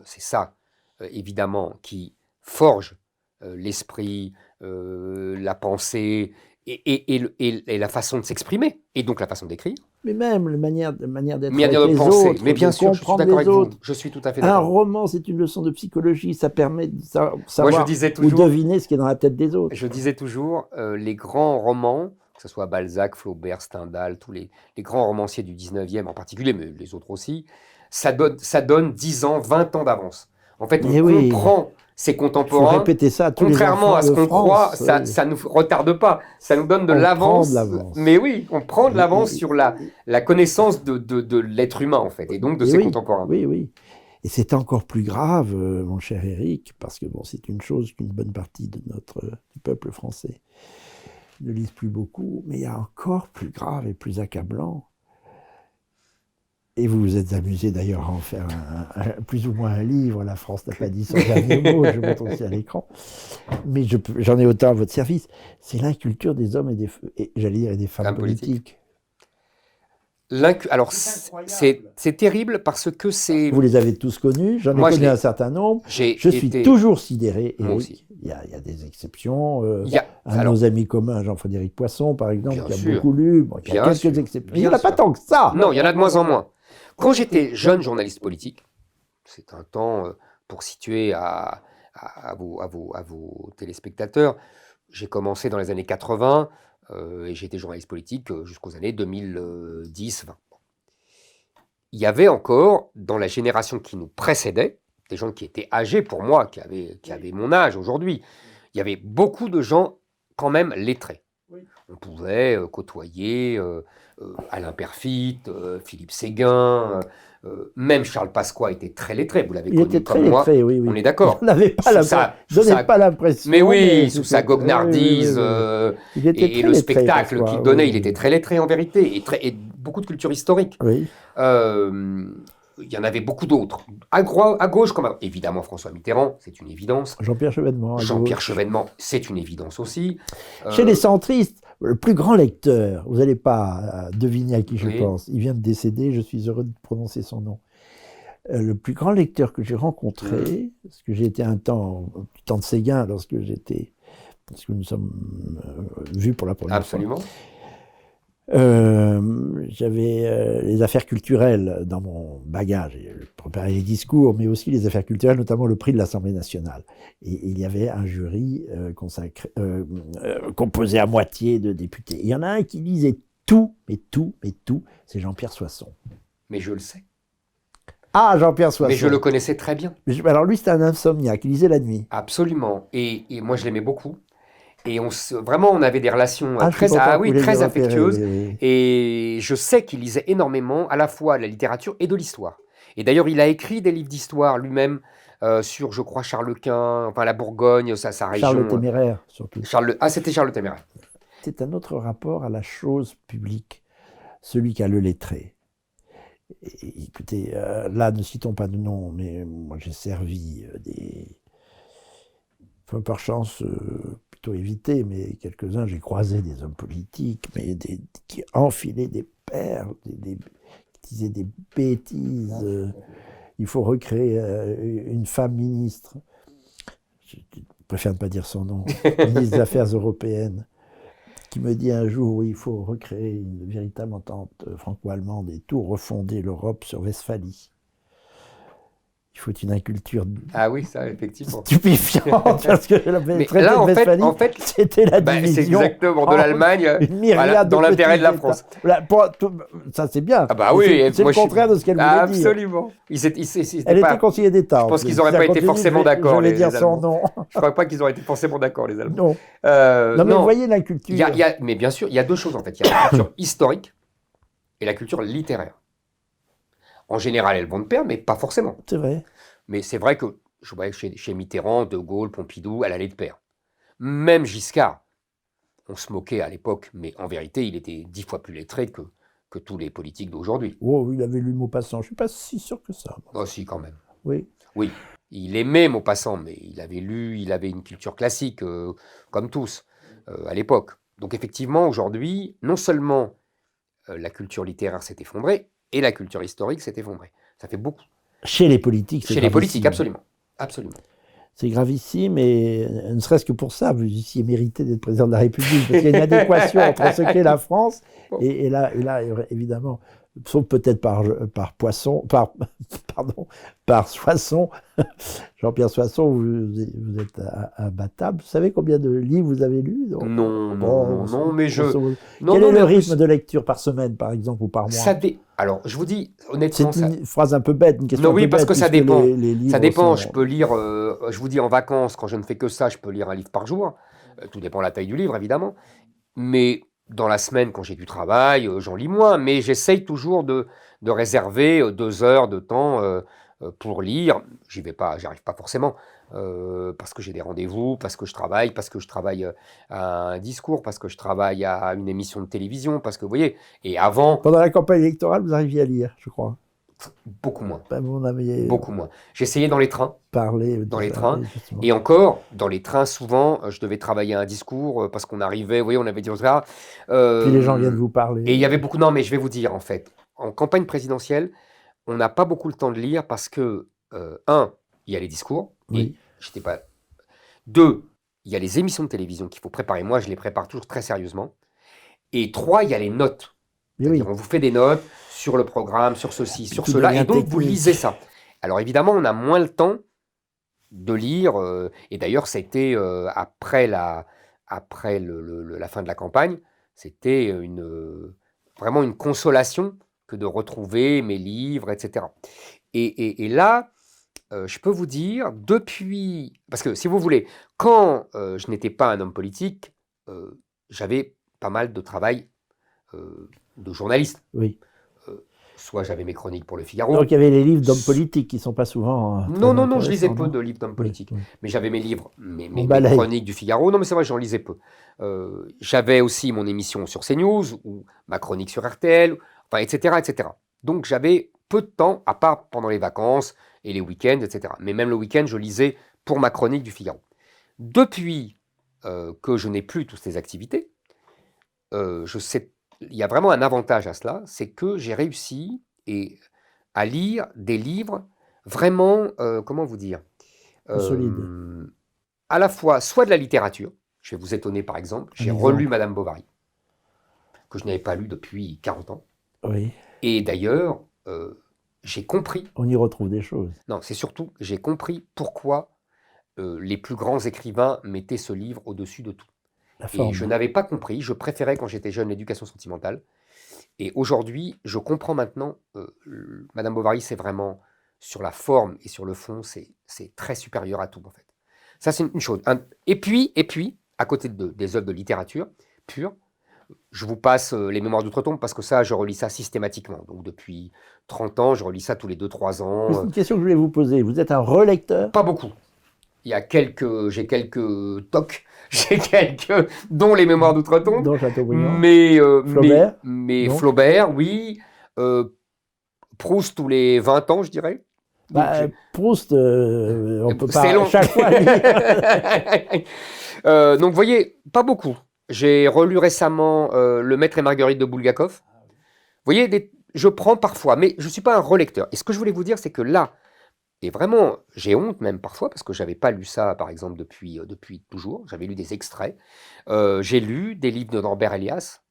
c'est ça, évidemment, qui forge l'esprit, la pensée et la façon de s'exprimer, et donc la façon d'écrire. Mais même la manière d'être Manière avec de les penser. autres, Mais bien de sûr, je suis comprendre d'accord les avec vous. autres. Je suis tout à fait Un d'accord. roman, c'est une leçon de psychologie, ça permet de Moi, savoir je disais ou toujours, deviner ce qui est dans la tête des autres. je disais toujours les grands romans, que ce soit Balzac, Flaubert, Stendhal, tous les grands romanciers du 19e en particulier, mais les autres aussi, ça donne 10 ans, 20 ans d'avance. En fait, on Mais oui, comprend ces il faut contemporains. répéter ça à tous les Contrairement enfants à ce de qu'on croit, France. ça nous retarde pas. Ça nous donne de On prend l'avance. de l'avance. Mais oui, on prend de l'avance Et- sur la connaissance de l'être humain, en fait, et donc de et ses oui, contemporains. oui, oui. Et c'est encore plus grave, mon cher Éric, parce que bon, c'est une chose qu'une bonne partie du peuple français ne lise plus beaucoup, mais il y a encore plus grave et plus accablant. Et vous vous êtes amusé d'ailleurs à en faire plus ou moins un livre, La France n'a pas dit son dernier mot, je montre aussi à l'écran, mais j'en ai autant à votre service. C'est l'inculture des hommes et j'allais dire, et des femmes politiques. Alors, c'est terrible parce que c'est... Vous les avez tous connus, j'en ai connu un certain nombre. Je suis toujours sidéré, Éric. Il y a des exceptions. Nos amis communs, Jean-Frédéric Poisson, par exemple, qui a beaucoup lu. Bon, il y a quelques exceptions. Mais il n'y en a pas tant que ça. Non, il y en a de moins en moins. Quand j'étais jeune journaliste politique, c'est un temps pour situer à vos téléspectateurs, j'ai commencé dans les années 80 et j'ai été journaliste politique jusqu'aux années 2010-20. Il y avait encore, dans la génération qui nous précédait, des gens qui étaient âgés pour moi, qui avaient mon âge aujourd'hui, il y avait beaucoup de gens quand même lettrés. On pouvait côtoyer Alain Peyrefitte, Philippe Séguin, même Charles Pasqua était très lettré, vous l'avez connu comme moi, oui. On est d'accord. On n'avait pas l'impression. Mais oui, sous sa goguenardise et le spectacle qu'il donnait, il était très lettré en vérité, et beaucoup de culture historique. Oui. Il y en avait beaucoup d'autres. À gauche, comme évidemment François Mitterrand, c'est une évidence. Jean-Pierre Chevènement. Jean-Pierre Chevènement, c'est une évidence aussi. Chez les centristes, le plus grand lecteur, vous n'allez pas deviner à qui je pense, il vient de décéder, je suis heureux de prononcer son nom. Le plus grand lecteur que j'ai rencontré, parce que j'ai été un temps, du temps de Séguin, lorsque nous sommes vus pour la première fois. Absolument. J'avais les affaires culturelles dans mon bagage. Je préparais les discours, mais aussi les affaires culturelles, notamment le prix de l'Assemblée nationale. Et il y avait un jury composé à moitié de députés. Il y en a un qui lisait tout, c'est Jean-Pierre Soisson. Mais je le sais. Ah, Jean-Pierre Soisson. Mais je le connaissais très bien. Alors lui, c'était un insomniaque, il lisait la nuit. Absolument. Et moi, je l'aimais beaucoup. Et vraiment, on avait des relations très affectueuses. Oui. Et je sais qu'il lisait énormément, à la fois la littérature et de l'histoire. Et d'ailleurs, il a écrit des livres d'histoire lui-même sur, je crois, Charles Quint, enfin la Bourgogne, sa région. Charles le Téméraire, surtout. C'était Charles le Téméraire. C'est un autre rapport à la chose publique, celui qu'a le lettré. Et, écoutez, là, ne citons pas de nom, mais moi, j'ai servi par chance, plutôt évité, mais quelques-uns, j'ai croisé des hommes politiques, mais qui enfilaient des perles, qui disaient des bêtises. Il faut recréer une femme ministre. Je préfère ne pas dire son nom, ministre des Affaires européennes, qui me dit un jour, oui, il faut recréer une véritable entente franco-allemande et tout refonder l'Europe sur Westphalie. Il faut une inculture Ah oui, ça, effectivement. stupéfiante, parce que le Mais traité là, de Westphalie, en fait, c'était la bah, c'est division exactement de en l'Allemagne, une myriade voilà, dans de l'intérêt de la petits France. États. Voilà, ça c'est bien, Ah bah mais oui, et c'est moi le je suis contraire de ce qu'elle voulait dire. absolument. C'était Elle était pas. conseiller d'État Je en pense plus. qu'ils Si n'auraient ça pas été continue, forcément je d'accord, vais dire les son Allemands. nom. Je crois pas qu'ils auraient été forcément d'accord, les Allemands. Non. Non, mais vous Non, voyez l'inculture. mais bien sûr, il y a deux choses en fait. Il y a la culture historique et la culture littéraire. En général, elles vont de pair, mais pas forcément. C'est vrai. Mais c'est vrai que je voyais chez Mitterrand, De Gaulle, Pompidou, elle allait de pair. Même Giscard, on se moquait à l'époque, mais en vérité, il était 10 fois plus lettré que tous les politiques d'aujourd'hui. Oh, il avait lu Maupassant. Je ne suis pas si sûr que ça. Oh si, quand même. Oui. Oui, il aimait Maupassant, mais il avait lu, il avait une culture classique, comme tous, à l'époque. Donc effectivement, aujourd'hui, non seulement la culture littéraire s'est effondrée, et la culture historique s'est effondrée. Ça fait beaucoup. Chez les politiques, c'est Chez les gravissime. politiques, absolument. Absolument. C'est gravissime, et ne serait-ce que pour ça, vous eussiez mérité d'être président de la République, parce qu'il y a une adéquation entre ce qu'est la France et là, évidemment, sauf peut-être par Poisson, par Soissons, Jean-Pierre Soissons, vous êtes imbattable. Vous savez combien de livres vous avez lus? Non, mais je... Quel est le rythme de lecture par semaine, par exemple, ou par mois? Alors, je vous dis, honnêtement... C'est une phrase un peu bête, une question non, oui, un peu parce bête, que ça dépend. les livres Ça dépend, sont... je peux lire, je vous dis, en vacances, quand je ne fais que ça, je peux lire un livre par jour. Tout dépend de la taille du livre, évidemment. Mais dans la semaine, quand j'ai du travail, j'en lis moins. Mais j'essaye toujours de réserver 2 heures de temps pour lire. J'y arrive pas forcément. Parce que j'ai des rendez-vous, parce que je travaille à un discours, parce que je travaille à une émission de télévision, parce que, vous voyez, et avant... Pendant la campagne électorale, vous arriviez à lire, je crois. Beaucoup moins. Vous aviez Beaucoup moins. J'essayais dans les trains. dans les trains. Et encore, dans les trains, souvent, je devais travailler un discours parce qu'on arrivait, vous voyez, on avait dit ça. Puis les gens viennent vous parler. Et il y avait beaucoup... Non, mais je vais vous dire, en fait, en campagne présidentielle, on n'a pas beaucoup le temps de lire parce que, il y a les discours. Oui. Et j'étais pas... 2, il y a les émissions de télévision qu'il faut préparer. Moi, je les prépare toujours très sérieusement. Et 3, il y a les notes. Oui. On vous fait des notes sur le programme, sur ceci, sur cela, et donc vous lisez ça. Alors évidemment, on a moins le temps de lire, et d'ailleurs, c'était après la fin de la campagne, c'était vraiment une consolation que de retrouver mes livres, etc. Et là, je peux vous dire, depuis... Parce que si vous voulez, quand je n'étais pas un homme politique, j'avais pas mal de travail de journaliste. Oui. Soit j'avais mes chroniques pour Le Figaro. Donc il y avait les livres d'hommes politiques qui ne sont pas souvent... Non, je lisais peu de livres d'hommes politiques. Oui. Mais j'avais mes livres, mes chroniques du Figaro. Non, mais c'est vrai, j'en lisais peu. J'avais aussi mon émission sur CNews, ou ma chronique sur RTL, enfin, etc., etc. Donc j'avais peu de temps, à part pendant les vacances et les week-ends, etc. Mais même le week-end, je lisais pour ma chronique du Figaro. Depuis que je n'ai plus toutes ces activités, je sais... Il y a vraiment un avantage à cela, c'est que j'ai réussi à lire des livres vraiment, comment vous dire, solide. À la fois, soit de la littérature, je vais vous étonner par exemple, j'ai relu Madame Bovary, que je n'avais pas lu depuis 40 ans. Oui. Et d'ailleurs, j'ai compris... On y retrouve des choses. Non, c'est surtout, j'ai compris pourquoi les plus grands écrivains mettaient ce livre au-dessus de tout. Et je n'avais pas compris, je préférais quand j'étais jeune l'éducation sentimentale. Et aujourd'hui, je comprends maintenant, Madame Bovary, c'est vraiment sur la forme et sur le fond, c'est très supérieur à tout en fait. Ça, c'est une chose. Et puis, à côté des œuvres de littérature pure, je vous passe les Mémoires d'Outre-Tombe parce que ça, je relis ça systématiquement. Donc depuis 30 ans, je relis ça tous les 2-3 ans. C'est une question que je voulais vous poser. Vous êtes un relecteur? Pas beaucoup. J'ai quelques tocs, dont les Mémoires d'Outre-Tombe, dont Chateaubriand, Flaubert, mais Flaubert, oui, Proust tous les 20 ans, je dirais. Proust, on peut pas long. Chaque fois lire. Donc, vous voyez, pas beaucoup. J'ai relu récemment Le Maître et Marguerite de Bulgakov. Vous voyez, je prends parfois, mais je ne suis pas un relecteur. Et ce que je voulais vous dire, c'est que là, et vraiment, j'ai honte même parfois, parce que je n'avais pas lu ça, par exemple, depuis toujours. J'avais lu des extraits. J'ai lu des livres de Norbert Elias.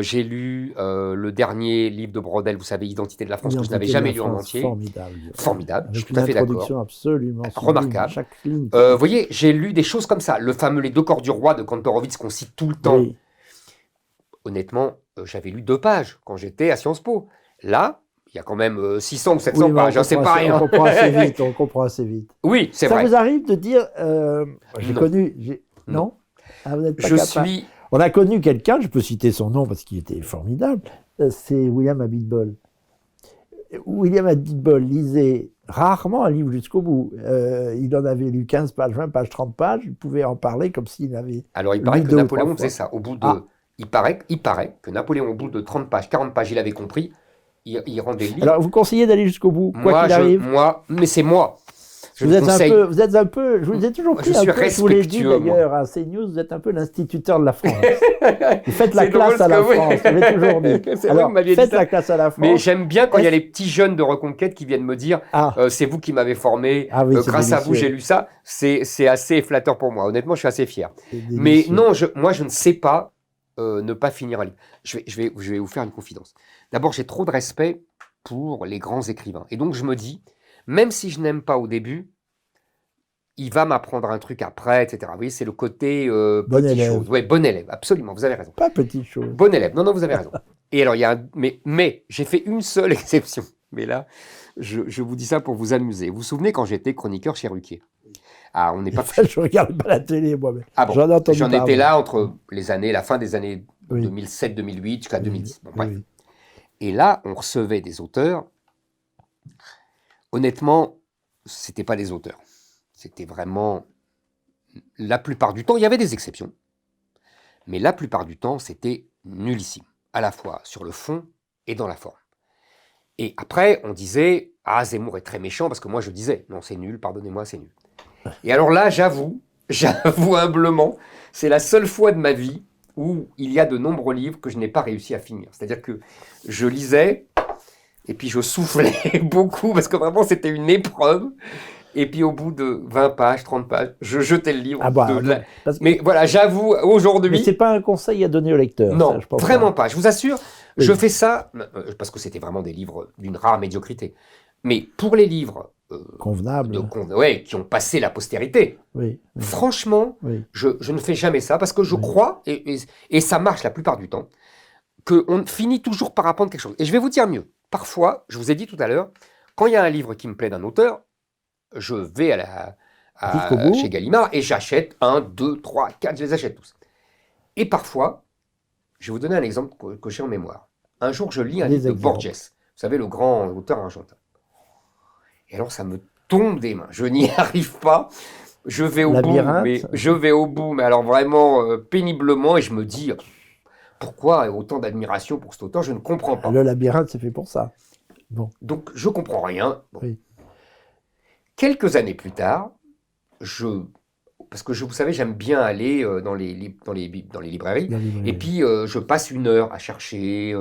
J'ai lu le dernier livre de Brodel, vous savez, Identité de la France, que je n'avais L'identité de jamais la lu en France, entier. formidable. Formidable, je Avec suis une tout à fait d'accord. introduction absolument sublime, Remarquable. chaque ligne. Vous voyez, j'ai lu des choses comme ça. Le fameux Les deux corps du roi de Kantorowicz qu'on cite tout le temps. Oui. Honnêtement, j'avais lu 2 pages quand j'étais à Sciences Po. Là, il y a quand même 600 ou 700 Oui, mais pages, hein, c'est pas On rien. comprend assez vite, on comprend assez vite. Oui, c'est Ça vrai. vous arrive de dire, j'ai Non. connu, non, Non. Ah, vous n'êtes pas Je capable. suis... On a connu quelqu'un, je peux citer son nom parce qu'il était formidable, c'est William Abitbol. William Abitbol lisait rarement un livre jusqu'au bout. Il en avait lu 15 pages, 20 pages, 30 pages, il pouvait en parler comme s'il avait... Alors, il paraît lu que 2 ou Napoléon 3 faisait fois. ça. Au bout de... Ah. Il paraît que Napoléon, au bout de 30 pages, 40 pages, il avait compris, il rendait le livre. Alors, vous conseillez d'aller jusqu'au bout, quoi Moi, qu'il arrive. mais c'est moi. Je Vous le êtes conseille. un peu, je vous ai toujours pris Je un suis peu, je vous l'ai dit respectueux, moi. d'ailleurs à CNews, vous êtes un peu l'instituteur de la France. Vous faites la C'est drôle classe à ce la que oui. France, je l'ai toujours dit. C'est vrai que Alors, vous m'aviez dit faites ça. la classe à la France. Mais j'aime bien quand il y a Est-ce- les petits jeunes de Reconquête qui viennent me dire Ah, c'est vous qui m'avez formé, Ah oui, c'est grâce à vous délicieux. j'ai lu ça. C'est assez flatteur pour moi. Honnêtement, je suis assez fier. c'est Mais délicieux. non, moi je ne sais pas ne pas finir un livre. Je vais vous faire une confidence. D'abord, j'ai trop de respect pour les grands écrivains. Et donc je me dis, même si je n'aime pas au début, il va m'apprendre un truc après, etc. Vous voyez, c'est le côté Bon petite élève. chose. Ouais, bon élève, absolument, vous avez raison. Pas petite chose. Bon élève, non, vous avez raison. Et alors, il y a mais j'ai fait une seule exception. Mais là, je vous dis ça pour vous amuser. Vous vous souvenez quand j'étais chroniqueur chez Ruquier? Ah, on n'est pas... Je regarde pas la télé, moi. Mais Ah bon, j'en ai entendu j'en parler. étais là entre la fin des années Oui. 2007-2008 jusqu'à 2010. Bon, bref. Oui. Et là, on recevait des auteurs. Honnêtement, c'était pas des auteurs. C'était vraiment... La plupart du temps, il y avait des exceptions. Mais la plupart du temps, c'était nullissime. À la fois sur le fond et dans la forme. Et après, on disait, ah, Zemmour est très méchant, parce que moi, je disais, non, c'est nul, pardonnez-moi, c'est nul. Et alors là, j'avoue humblement, c'est la seule fois de ma vie où il y a de nombreux livres que je n'ai pas réussi à finir. C'est-à-dire que je lisais, et puis je soufflais beaucoup, parce que vraiment, c'était une épreuve. Et puis au bout de 20 pages, 30 pages, je jetais le livre. Ah bah, parce que- Mais voilà, j'avoue, mais aujourd'hui... c'est pas un conseil à donner au lecteur. Non, ça, je pense vraiment pas. Je vous assure, Oui. je fais ça parce que c'était vraiment des livres d'une rare médiocrité. Mais pour les livres Convenable. qui ont passé la postérité, Oui. Oui. franchement, Oui. je ne fais jamais ça parce que je Oui. crois, et ça marche la plupart du temps, qu'on finit toujours par apprendre quelque chose. Et je vais vous dire mieux. Parfois, je vous ai dit tout à l'heure, quand il y a un livre qui me plaît d'un auteur, je vais Jusqu'au bout. chez Gallimard et j'achète 1, 2, 3, 4, je les achète tous. Et parfois, je vais vous donner un exemple que j'ai en mémoire. Un jour, je lis un Des livre de exemples. Borges, vous savez, le grand auteur argentin. Et alors, ça me tombe des mains. Je n'y arrive pas. Je vais au bout, mais alors vraiment péniblement, et je me dis, pourquoi autant d'admiration pour cet auteur? Je ne comprends pas. Le labyrinthe, c'est fait pour ça. Bon. Donc, je comprends rien. Bon. Oui. Quelques années plus tard, parce que vous savez, j'aime bien aller dans les librairies. Et puis, je passe une heure à chercher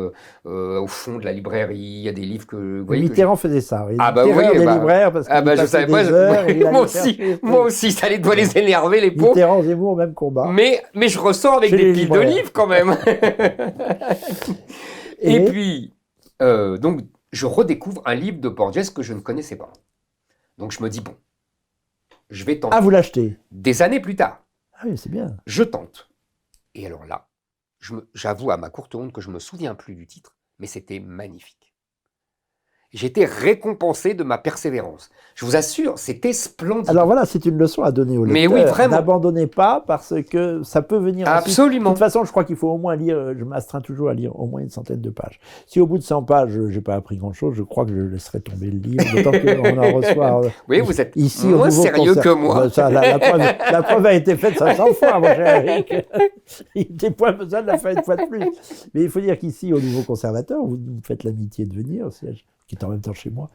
au fond de la librairie. Il y a des livres que... Vous voyez, Mitterrand faisait ça. Oui. Ah bah Mitterrand oui, des bah- libraires parce qu'il je passait savais des pas. heures, il allait Moi aussi, chercher. moi aussi, ça doit les énerver, les pauvres. Mitterrand, Zemmour, même combat. Mais je ressors avec Chez des les piles de libraires. livres quand même. Et puis, donc, je redécouvre un livre de Borges que je ne connaissais pas. Donc, je me dis, bon, je vais tenter. Ah, vous l'achetez. Des années plus tard, Ah oui, c'est bien. je tente. Et alors là, j'avoue à ma courte honte que je ne me souviens plus du titre, mais c'était magnifique. J'étais récompensé de ma persévérance. Je vous assure, c'était splendide. Alors voilà, c'est une leçon à donner aux Mais lecteurs. oui, vraiment. N'abandonnez pas parce que ça peut venir ensuite. Absolument. De toute façon, je crois qu'il faut au moins lire, je m'astreins toujours à lire au moins une centaine de pages. Si au bout de 100 pages, je n'ai pas appris grand-chose, je crois que je laisserai tomber le livre, d'autant qu'on en reçoit Oui, vous êtes ici moins au nouveau sérieux concert. que moi. Ben, ça, la preuve a été faite 500 fois, mon cher Eric. Il n'était pas besoin de la faire une fois de plus. Mais il faut dire qu'ici, au nouveau conservateur, vous nous faites l'amitié de venir, qui est en même temps chez moi.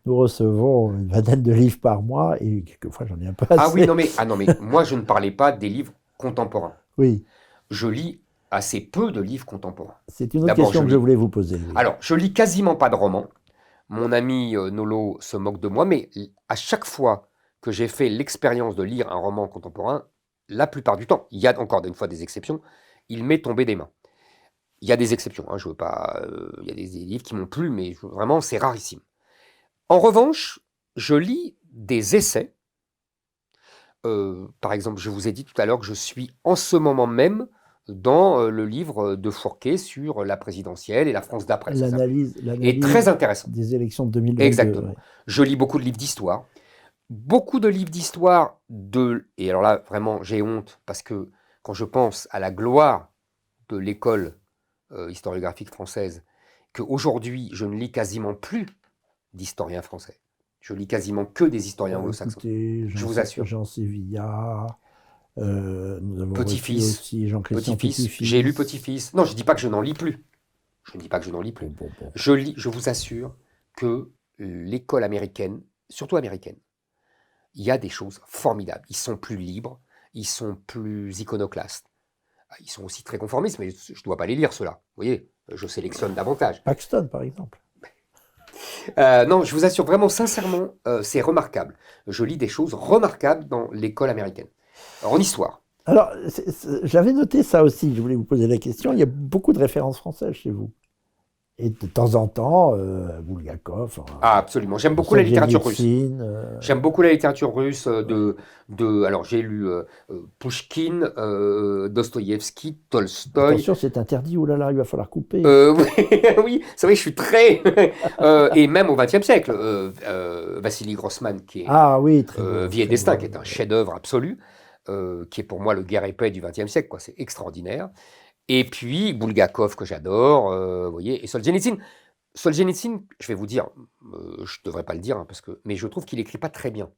Nous recevons une vingtaine de livres par mois et quelquefois j'en ai un peu assez. Ah oui, non mais moi je ne parlais pas des livres contemporains. Oui, Je lis assez peu de livres contemporains. c'est une autre D'abord, question je que je lis. voulais vous poser. Oui. Alors, je lis quasiment pas de romans. Mon ami Nolo se moque de moi, mais à chaque fois que j'ai fait l'expérience de lire un roman contemporain, la plupart du temps, il y a encore une fois des exceptions, il m'est tombé des mains. Il y a des exceptions, hein, je veux pas, il y a des livres qui m'ont plu, mais vraiment, c'est rarissime. En revanche, je lis des essais. Par exemple, je vous ai dit tout à l'heure que je suis en ce moment même dans le livre de Fourquet sur la présidentielle et la France d'après. L'analyse Et très intéressant. des élections de 2022. Exactement. Ouais. Je lis beaucoup de livres d'histoire. Beaucoup de livres d'histoire et alors là, vraiment, j'ai honte parce que quand je pense à la gloire de l'école historiographique française, qu'aujourd'hui, je ne lis quasiment plus d'historiens français. Je lis quasiment que des historiens anglo-saxons. Je vous assure. Jean Sévillat, nous avons Petit-Fils. aussi Jean-Christian Petit-Fils. J'ai lu Petit-Fils. Non, je ne dis pas que je n'en lis plus. Je ne dis pas que je n'en lis plus. Bon. Je vous assure que l'école américaine, surtout américaine, il y a des choses formidables. Ils sont plus libres, ils sont plus iconoclastes. Ils sont aussi très conformistes, mais je ne dois pas les lire, ceux-là. Vous voyez, je sélectionne davantage. Paxton, par exemple. Non, je vous assure vraiment, sincèrement, c'est remarquable. Je lis des choses remarquables dans l'école américaine. En histoire. Alors, j'avais noté ça aussi, je voulais vous poser la question. Il y a beaucoup de références françaises chez vous. Et de temps en temps, Bulgakov. Ah, absolument. J'aime beaucoup la littérature russe. J'aime beaucoup la littérature russe. Alors, j'ai lu Pouchkine, Dostoïevski, Tolstoï. Attention, c'est interdit. Oh là là, il va falloir couper. Oui, c'est vrai, je suis très. Et même au XXe siècle, Vassili Grossman, qui est Vie et Destin, qui est un chef-d'œuvre absolu, qui est pour moi le Guerre et Paix du XXe siècle. Quoi. C'est extraordinaire. Et puis, Bulgakov, que j'adore, vous voyez, et Solzhenitsyn. Solzhenitsyn, je vais vous dire, je ne devrais pas le dire, hein, mais je trouve qu'il n'écrit pas très bien.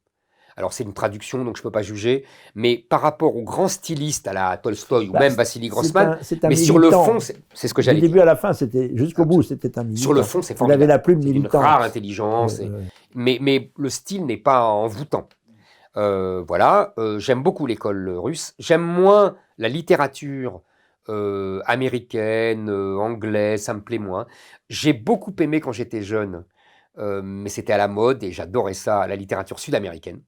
Alors, c'est une traduction, donc je ne peux pas juger, mais par rapport aux grands stylistes à la Tolstoï ou même Vassili Grossman, mais sur le fond, c'est ce que j'allais dire. Du début à la fin, jusqu'au bout, c'était un militant. Sur le fond, c'est formidable. Il avait la plume militante. Une rare intelligence, mais le style n'est pas envoûtant. Voilà, j'aime beaucoup l'école russe. J'aime moins la littérature américaine, anglaise, ça me plaît moins. J'ai beaucoup aimé quand j'étais jeune, mais c'était à la mode et j'adorais ça, la littérature sud-américaine.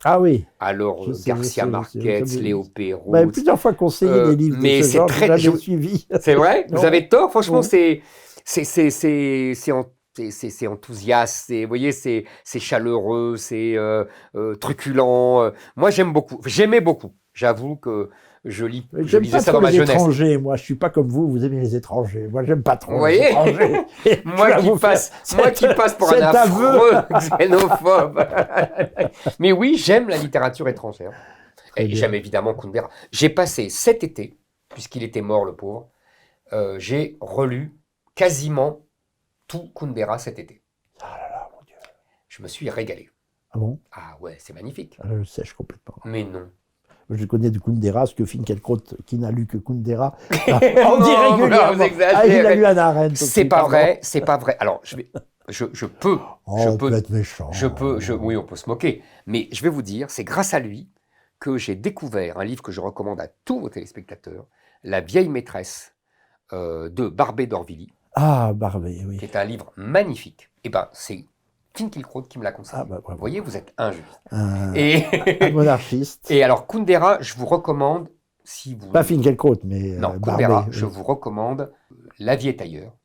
Ah oui. Alors Garcia Marquez, Léo Perrault. Plusieurs fois conseillé des livres de ce genre, j'ai suivi. C'est vrai. Vous avez tort. Franchement, c'est enthousiaste. Vous voyez, c'est chaleureux, c'est truculent. Moi, j'aimais beaucoup. J'avoue que je lisais ça dans ma jeunesse. Étrangers, moi, je suis pas comme vous aimez les étrangers. Moi, j'aime pas trop vous voyez les étrangers. moi qui passe pour un affreux xénophobe. Mais oui, j'aime la littérature étrangère. Et j'aime évidemment Kundera. J'ai passé cet été, puisqu'il était mort, le pauvre, j'ai relu quasiment tout Kundera cet été. Ah là là, mon Dieu. Je me suis régalé. Ah bon? Ah ouais, c'est magnifique. Je sèche complètement. Mais non. Je connais du Kundera, ce que Finkielkraut, qui n'a lu que Kundera, on dit régulièrement. Il a lu Hannah Arendt. C'est pas vrai, c'est pas vrai. Alors, je peux. On peut être méchant. Oui, on peut se moquer. Mais je vais vous dire, c'est grâce à lui que j'ai découvert un livre que je recommande à tous vos téléspectateurs, La vieille maîtresse de Barbé d'Aurevilly. Ah, Barbé, oui. Qui est un livre magnifique. Et ben, c'est Finkielkraut qui me l'a conseillé. Vous voyez, vous êtes injuste. Un monarchiste. Et alors, Kundera, je vous recommande, si vous... Pas Finkielkraut, mais non, Barbé. Kundera, je vous recommande La vie est ailleurs,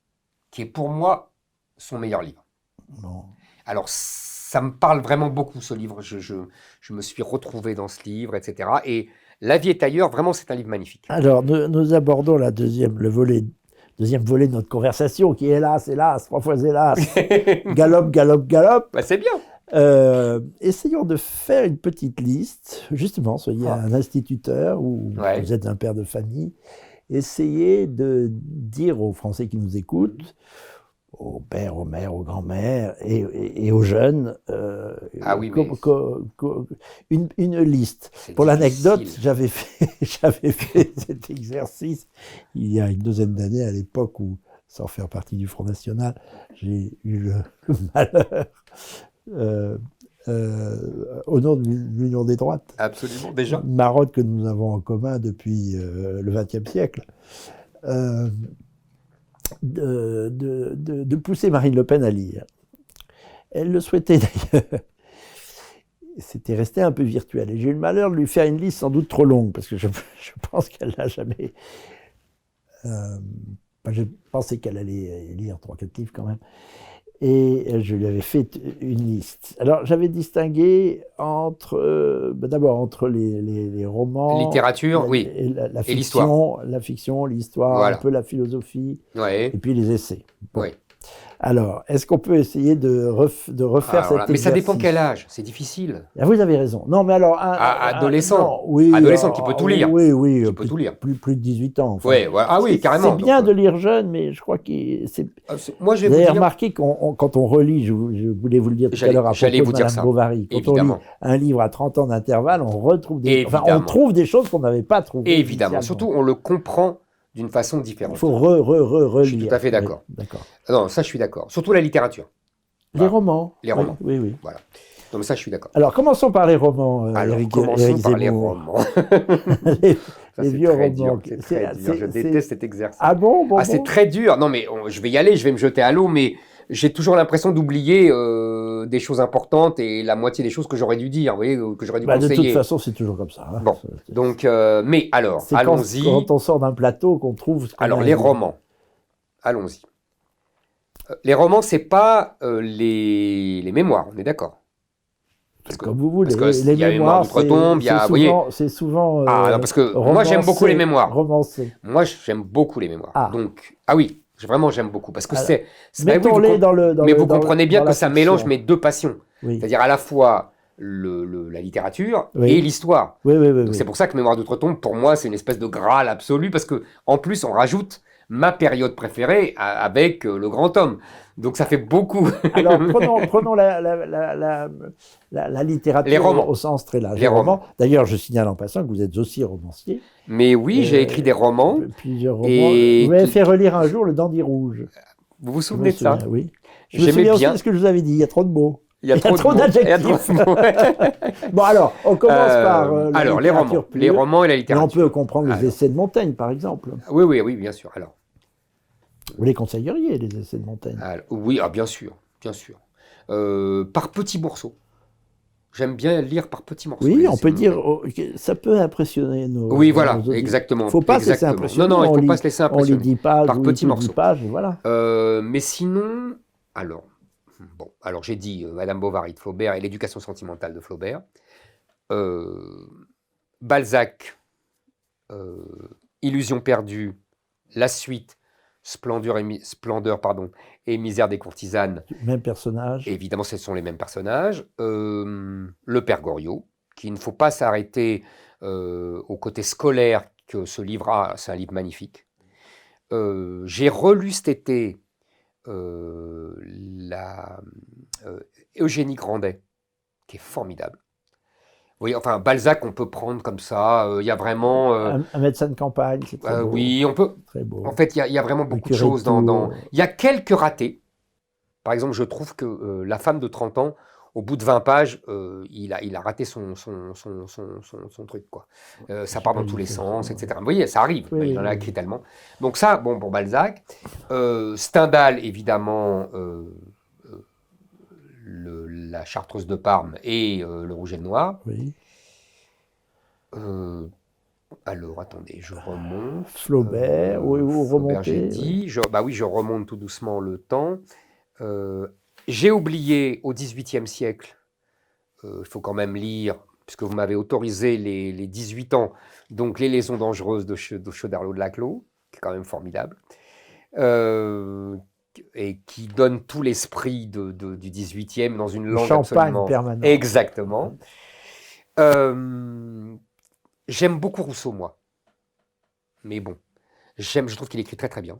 qui est pour moi son meilleur livre. Non. Alors, ça me parle vraiment beaucoup, ce livre. Je me suis retrouvé dans ce livre, etc. Et La vie est ailleurs, vraiment, c'est un livre magnifique. Alors, nous abordons deuxième volet de notre conversation, qui est hélas, 3 fois hélas, galop. Bah, c'est bien. Essayons de faire une petite liste. Justement, soyez un instituteur ou vous êtes un père de famille. Essayez de dire aux Français qui nous écoutent, aux pères, aux mères, aux grands-mères et aux jeunes, une liste. Pour l'anecdote, j'avais fait cet exercice il y a une douzaine d'années, à l'époque où, sans faire partie du Front National, j'ai eu le malheur, au nom de l'Union des droites, absolument, déjà, marotte que nous avons en commun depuis le XXe siècle, de pousser Marine Le Pen à lire. Elle le souhaitait d'ailleurs. C'était resté un peu virtuel. Et j'ai eu le malheur de lui faire une liste sans doute trop longue, parce que je pense qu'elle n'a jamais Enfin, je pensais qu'elle allait lire 3-4 livres quand même. Et je lui avais fait une liste. Alors, j'avais distingué d'abord entre les romans, Littérature, oui. la Et l'histoire. fiction, l'histoire, un Voilà. peu la philosophie, et Ouais. puis les essais. Bon. Ouais. Alors, est-ce qu'on peut essayer de refaire Alors là, cet mais ça dépend quel exercice? âge. C'est difficile. Ah, vous avez raison. Non, mais alors, non, Adolescent. oui, Adolescent qui peut tout lire. oui, oui, Qui peut tout lire. plus de 18 ans. Enfin, Ouais, ouais. Ah oui, c'est carrément. Donc, bien de lire jeune, mais je crois que c'est. moi, je vais Vous vous avez dire, remarqué quand on relit, je voulais vous le dire tout à l'heure à j'allais propos vous de dire Madame ça. Bovary, quand on lit Évidemment. un livre à 30 ans d'intervalle, on retrouve on Évidemment. trouve des choses qu'on n'avait pas trouvées Évidemment. initialement. Surtout, on le comprend d'une façon Il différente. faut relire. Je suis tout à fait d'accord. Oui, d'accord. Non, ça, je suis d'accord. Surtout la littérature. Les Voilà. romans. Les romans. Oui. Voilà. Donc ça, je suis d'accord. Alors, commençons par les romans, Alors, Éric commençons par les Zemmour. romans. les Ça, les c'est vieux très romans. dur. C'est très dur. Je déteste cet exercice. Ah bon, Ah, c'est très dur. Non, mais je vais y aller, je vais me jeter à l'eau, mais j'ai toujours l'impression d'oublier des choses importantes et la moitié des choses que j'aurais dû dire, vous voyez, que j'aurais dû De toute conseiller. façon, c'est toujours comme ça. Hein. Bon, donc, mais alors, C'est allons-y. quand on sort d'un plateau qu'on trouve ce qu'on Alors, a les dit. romans. Allons-y. Les romans, c'est pas les mémoires, on est d'accord. Parce que, Comme vous voulez. parce que Les il y a mémoires, d'outre-tombe, il y a, vous voyez. c'est souvent Ah, non, parce que moi, j'aime beaucoup les mémoires. romancé. Moi, j'aime beaucoup les mémoires. Ah. Donc, ah oui, vraiment, j'aime beaucoup. Parce que Alors, c'est. Mettons-les dans le. Mais vous comprenez bien que ça fiction. mélange mes deux passions. Oui. C'est-à-dire à la fois la littérature Oui. et l'histoire. Oui. Donc c'est pour ça que Mémoire d'outre-tombe, pour moi, c'est une espèce de graal absolu, parce que en plus, on rajoute ma période préférée avec le grand homme. Donc ça fait beaucoup. Alors prenons la littérature Les romans. au sens très large. Les romans. D'ailleurs, je signale en passant que vous êtes aussi romancier. Mais oui, j'ai écrit des romans. Plusieurs romans. Et Vous m'avez fait relire un jour Le Dandy Rouge. Vous vous souvenez de ça? Oui. Je me J'aimais souviens aussi bien. de ce que je vous avais dit. Il y a trop de mots. Il y a trop d'adjectifs. Bon, alors, on commence par la alors, les romans. littérature Les pure. romans et la Et on littérature. peut comprendre les essais de Montaigne, par exemple. Oui, bien sûr. Alors, Vous les conseilleriez, les essais de Montaigne? oui, bien sûr. Par petits morceaux. J'aime bien lire par petits morceaux. Oui, les on essais peut de dire, Montaigne. ça peut impressionner nos. Oui, voilà, nos auditeurs. exactement. Il ne faut pas se laisser exactement. impressionner. Non, il ne faut lit- pas se laisser On lit impressionner. 10 pages, Par ou petits 10 morceaux. pages, voilà. Mais sinon, alors j'ai dit Madame Bovary de Flaubert et l'éducation sentimentale de Flaubert. Balzac, Illusion perdue, La Suite, Splendeur et Misère des courtisanes. Même personnage. Évidemment, ce sont les mêmes personnages. Le Père Goriot, qu'il ne faut pas s'arrêter au côté scolaire que ce livre a. C'est un livre magnifique. J'ai relu cet été Eugénie Grandet, qui est formidable. Oui, enfin, Balzac, on peut prendre comme ça. Il y a vraiment. Un médecin de campagne, c'est très beau. Oui, on peut. Très beau. En fait, il y a vraiment beaucoup de curé de choses dans. Tours. Il y a quelques ratés. Par exemple, je trouve que la femme de 30 ans, au bout de 20 pages, il a raté son truc, quoi. Ça part dans tous les sens, etc. Vous voyez, ça arrive. Oui, Il en a oui. écrit tellement. Donc ça, bon, pour Balzac. Stendhal, évidemment, la Chartreuse de Parme et le Rouge et le Noir. Oui. Alors, attendez, je remonte. Flaubert, oui, vous Flaubert, remontez. j'ai dit. Je remonte tout doucement le temps. J'ai oublié au XVIIIe siècle, il faut quand même lire, puisque vous m'avez autorisé les 18 ans, donc Les Liaisons dangereuses de Chaudarlot de Laclos, qui est quand même formidable, et qui donne tout l'esprit du XVIIIe dans une langue Champagne absolument... permanent. Exactement. J'aime beaucoup Rousseau, moi. Mais bon, je trouve qu'il écrit très très bien.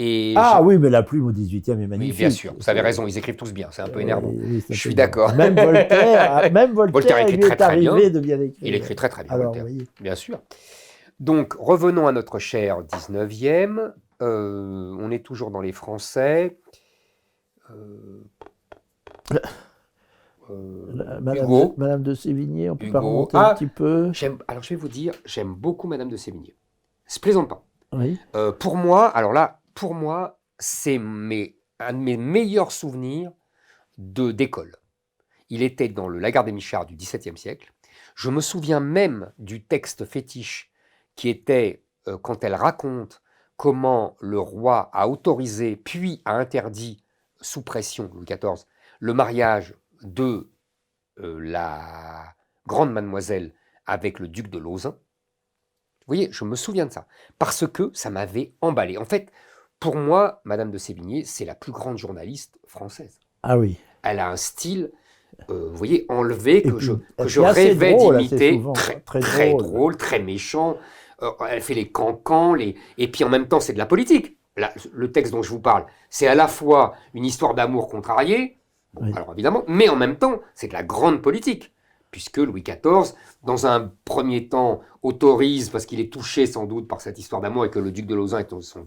Et Oui, mais la plume au 18e est magnifique. oui, bien sûr, vous avez raison, ils écrivent tous bien, c'est un peu énervant. Oui, c'est Je suis un peu d'accord. énervant. Même Voltaire, écrit il très, est très arrivé bien. de bien écrire. Il écrit très très bien, Alors, Voltaire, vous voyez. bien sûr. Donc, revenons à notre cher 19e. On est toujours dans les Français. Hugo. Madame de Sévigné, on peut pas Hugo. remonter un petit peu. Alors, je vais vous dire, j'aime beaucoup Madame de Sévigné. Je plaisante pas. Oui. Pour moi, c'est un de mes meilleurs souvenirs d'école. Il était dans le Lagarde et Michard du XVIIe siècle. Je me souviens même du texte fétiche qui était quand elle raconte comment le roi a autorisé, puis a interdit, sous pression, Louis XIV, le mariage de la grande mademoiselle avec le duc de Lauzun. Vous voyez, je me souviens de ça, parce que ça m'avait emballé. En fait, pour moi, Madame de Sévigné, c'est la plus grande journaliste française. Ah oui. Elle a un style, vous voyez, enlevé, que je c'est assez rêvais drôle, assez d'imiter, souvent, très drôle, très méchant. Elle fait les cancans, et puis en même temps, c'est de la politique. Là, le texte dont je vous parle, c'est à la fois une histoire d'amour contrariée, bon, Oui. alors évidemment, mais en même temps, c'est de la grande politique, puisque Louis XIV, dans un premier temps, autorise, parce qu'il est touché sans doute par cette histoire d'amour, et que le duc de Lauzun est son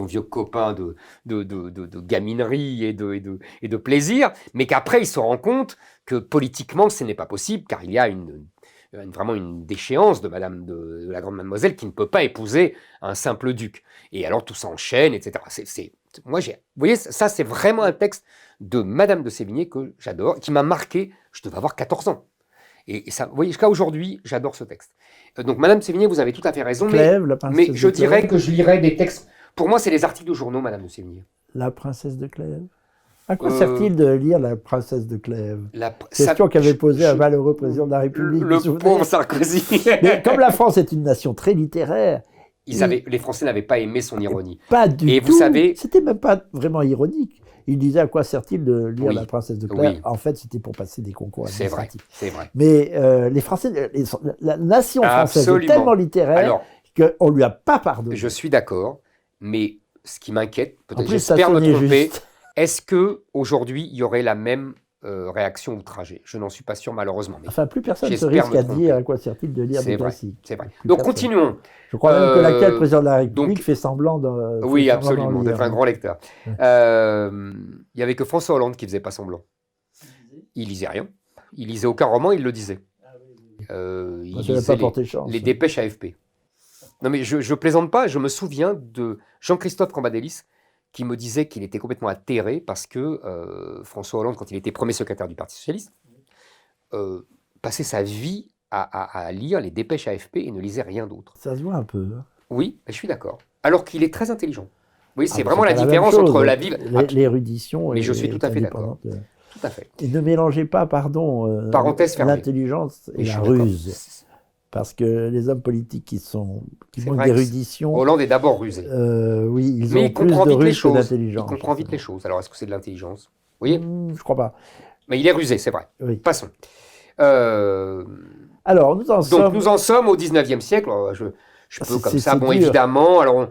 vieux copain de gaminerie et de plaisir, mais qu'après, il se rend compte que politiquement, ce n'est pas possible, car il y a vraiment une déchéance de la grande mademoiselle qui ne peut pas épouser un simple duc. Et alors tout s'enchaîne, etc. Vous voyez, ça c'est vraiment un texte de Madame de Sévigné que j'adore, qui m'a marqué, je devais avoir 14 ans. Et ça, vous voyez, jusqu'à aujourd'hui, j'adore ce texte. Donc Madame de Sévigné, vous avez tout à fait raison, Clèves, la princesse mais je de dirais Clèves. que je lirais des textes, pour moi c'est les articles de journaux, Madame de Sévigné. La princesse de Clèves. À quoi sert-il de lire la princesse de Clèves? Ça- Question qu'avait posée un malheureux président de la République. vous vous Le souvenez pauvre Sarkozy. Mais comme la France est une nation très littéraire, Les Français n'avaient pas aimé son ironie. pas du Et tout. vous savez- C'était même pas vraiment ironique. Il disait à quoi sert-il de lire Oui, la princesse de Clèves. oui. En fait, c'était pour passer des concours C'est vrai, administratifs. c'est vrai. Mais les Français, la nation française Absolument. est tellement littéraire Alors, qu'on ne lui a pas pardonné. je suis d'accord, mais ce qui m'inquiète, En peut-être plus, ça j'espère me sonnait tromper, juste. est-ce qu'aujourd'hui, il y aurait la même réaction outragée? Je n'en suis pas sûr, malheureusement. Mais Enfin, plus personne ne se j'espère risque me à tromper. dire à quoi sert-il de lire C'est des vrai, classiques. c'est vrai. Plus Donc, personne. continuons. Je crois même que l'actuel président de la donc- République fait semblant de. Oui, fait semblant absolument, d'en d'être lire. un grand lecteur. Ouais. Il n'y avait que François Hollande qui faisait pas semblant. Il lisait rien. Il lisait aucun roman, il le disait. Il Moi, ça n'a lisait pas porté chance. les dépêches AFP. Non, mais je plaisante pas, je me souviens de Jean-Christophe Cambadélis qui me disait qu'il était complètement atterré parce que François Hollande, quand il était premier secrétaire du Parti Socialiste, passait sa vie à lire les dépêches AFP et ne lisait rien d'autre. Ça se voit un peu. hein. Oui, je suis d'accord. Alors qu'il est très intelligent. Oui, c'est Ah, vraiment la pas même différence chose. entre la vie... L'érudition. Mais je suis est tout à fait indépendante de- Tout à fait. Et ne mélangez pas, pardon, Parenthèse fermée. l'intelligence et Mais je la suis d'accord. ruse. Parce que les hommes politiques qui C'est manquent vrai que d'érudition, Hollande est d'abord rusé. oui, ils Mais ont il plus comprend de vite les ruse que choses. Il d'intelligence. comprend vite les choses. Alors, est-ce que c'est de l'intelligence? Vous voyez? Je crois pas. Mais il est rusé, c'est vrai. Oui. Passons. Alors, nous en Donc, sommes. nous en sommes au 19e siècle. Alors, je peux comme ça. c'est Bon, dur. évidemment. Alors,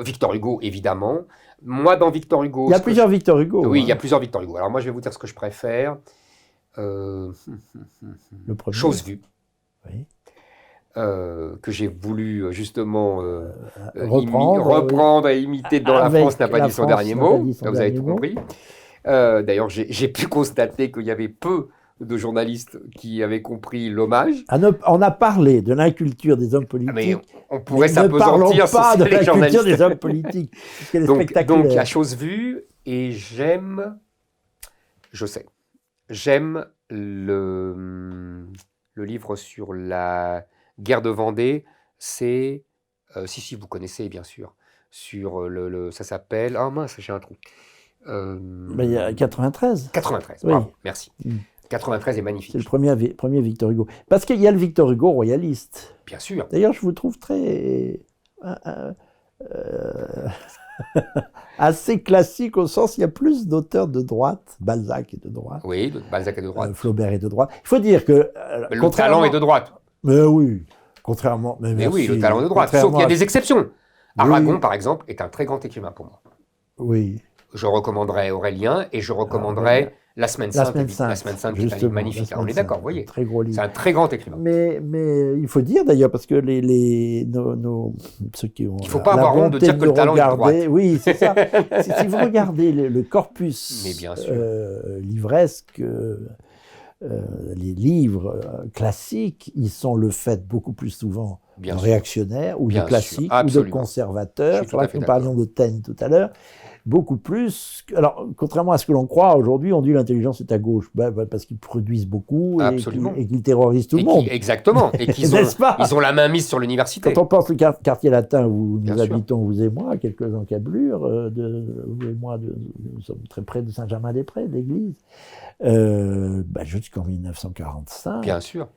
Victor Hugo, évidemment. Moi, dans Victor Hugo... Il y a ce que plusieurs Victor Hugo. Oui, hein. il y a plusieurs Victor Hugo. Alors, moi, je vais vous dire ce que je préfère. Le premier. Chose vue. Oui. Que j'ai voulu justement reprendre, et imiter dans La Avec France n'a pas La dit son France dernier n'a mot. pas dit son Vous avez dernier tout mot. compris. D'ailleurs, j'ai pu constater qu'il y avait peu de journalistes qui avaient compris l'hommage. On a parlé de l'inculture des hommes Mais politiques. on pourrait mais ne parlons s'apesantir sur pas de les l'inculture journalistes. des hommes politiques. Parce qu'elle est Donc, spectaculaire. la chose vue, et j'aime le livre sur la guerre de Vendée, c'est, si, vous connaissez bien sûr, sur ça s'appelle, oh mince, j'ai un trou. Ben, il y a 93. 93, Oui. bravo, merci. Mm. 93 est magnifique, C'est le premier Victor Hugo. Parce qu'il y a le Victor Hugo royaliste. bien sûr. D'ailleurs, je vous trouve très. assez classique au sens, il y a plus d'auteurs de droite. Balzac est de droite. Oui, Balzac est de droite. Flaubert est de droite. Il faut dire que. Mais le talent est de droite. Mais oui, contrairement. Mais merci. oui, le talent est de droite. Sauf qu'il y a des exceptions. Aragon, par exemple, est un très grand écrivain pour moi. Oui. Je recommanderais Aurélien et je recommanderais La Semaine Sainte. La Semaine Sainte, qui est un livre justement, magnifique. La On est Semaine d'accord, Sainte, vous voyez. Très gros livre. C'est un très grand écrivain. Mais il faut dire d'ailleurs, parce que ceux qui ont. Il ne faut pas avoir honte de dire que le talent est de droite. Oui, c'est ça. si vous regardez le corpus Mais bien sûr. livresque, les livres classiques, ils sont le fait beaucoup plus souvent Bien de sûr. réactionnaires ou Bien de sûr, classiques ou de absolument. Je conservateurs. suis tout à fait Nous parlions de Taine tout à l'heure. beaucoup plus. Alors, contrairement à ce que l'on croit aujourd'hui, on dit l'intelligence est à gauche, parce qu'ils produisent beaucoup Absolument. et qu'ils terrorisent tout le monde. Exactement. Et qu'ils N'est-ce pas? ils ont la main mise sur l'université. Quand on pense au quartier latin où Bien nous sûr. habitons, vous et moi, à quelques encablures, vous et moi, nous sommes très près de Saint-Germain-des-Prés, de l'église, jusqu'en 1945. Bien sûr.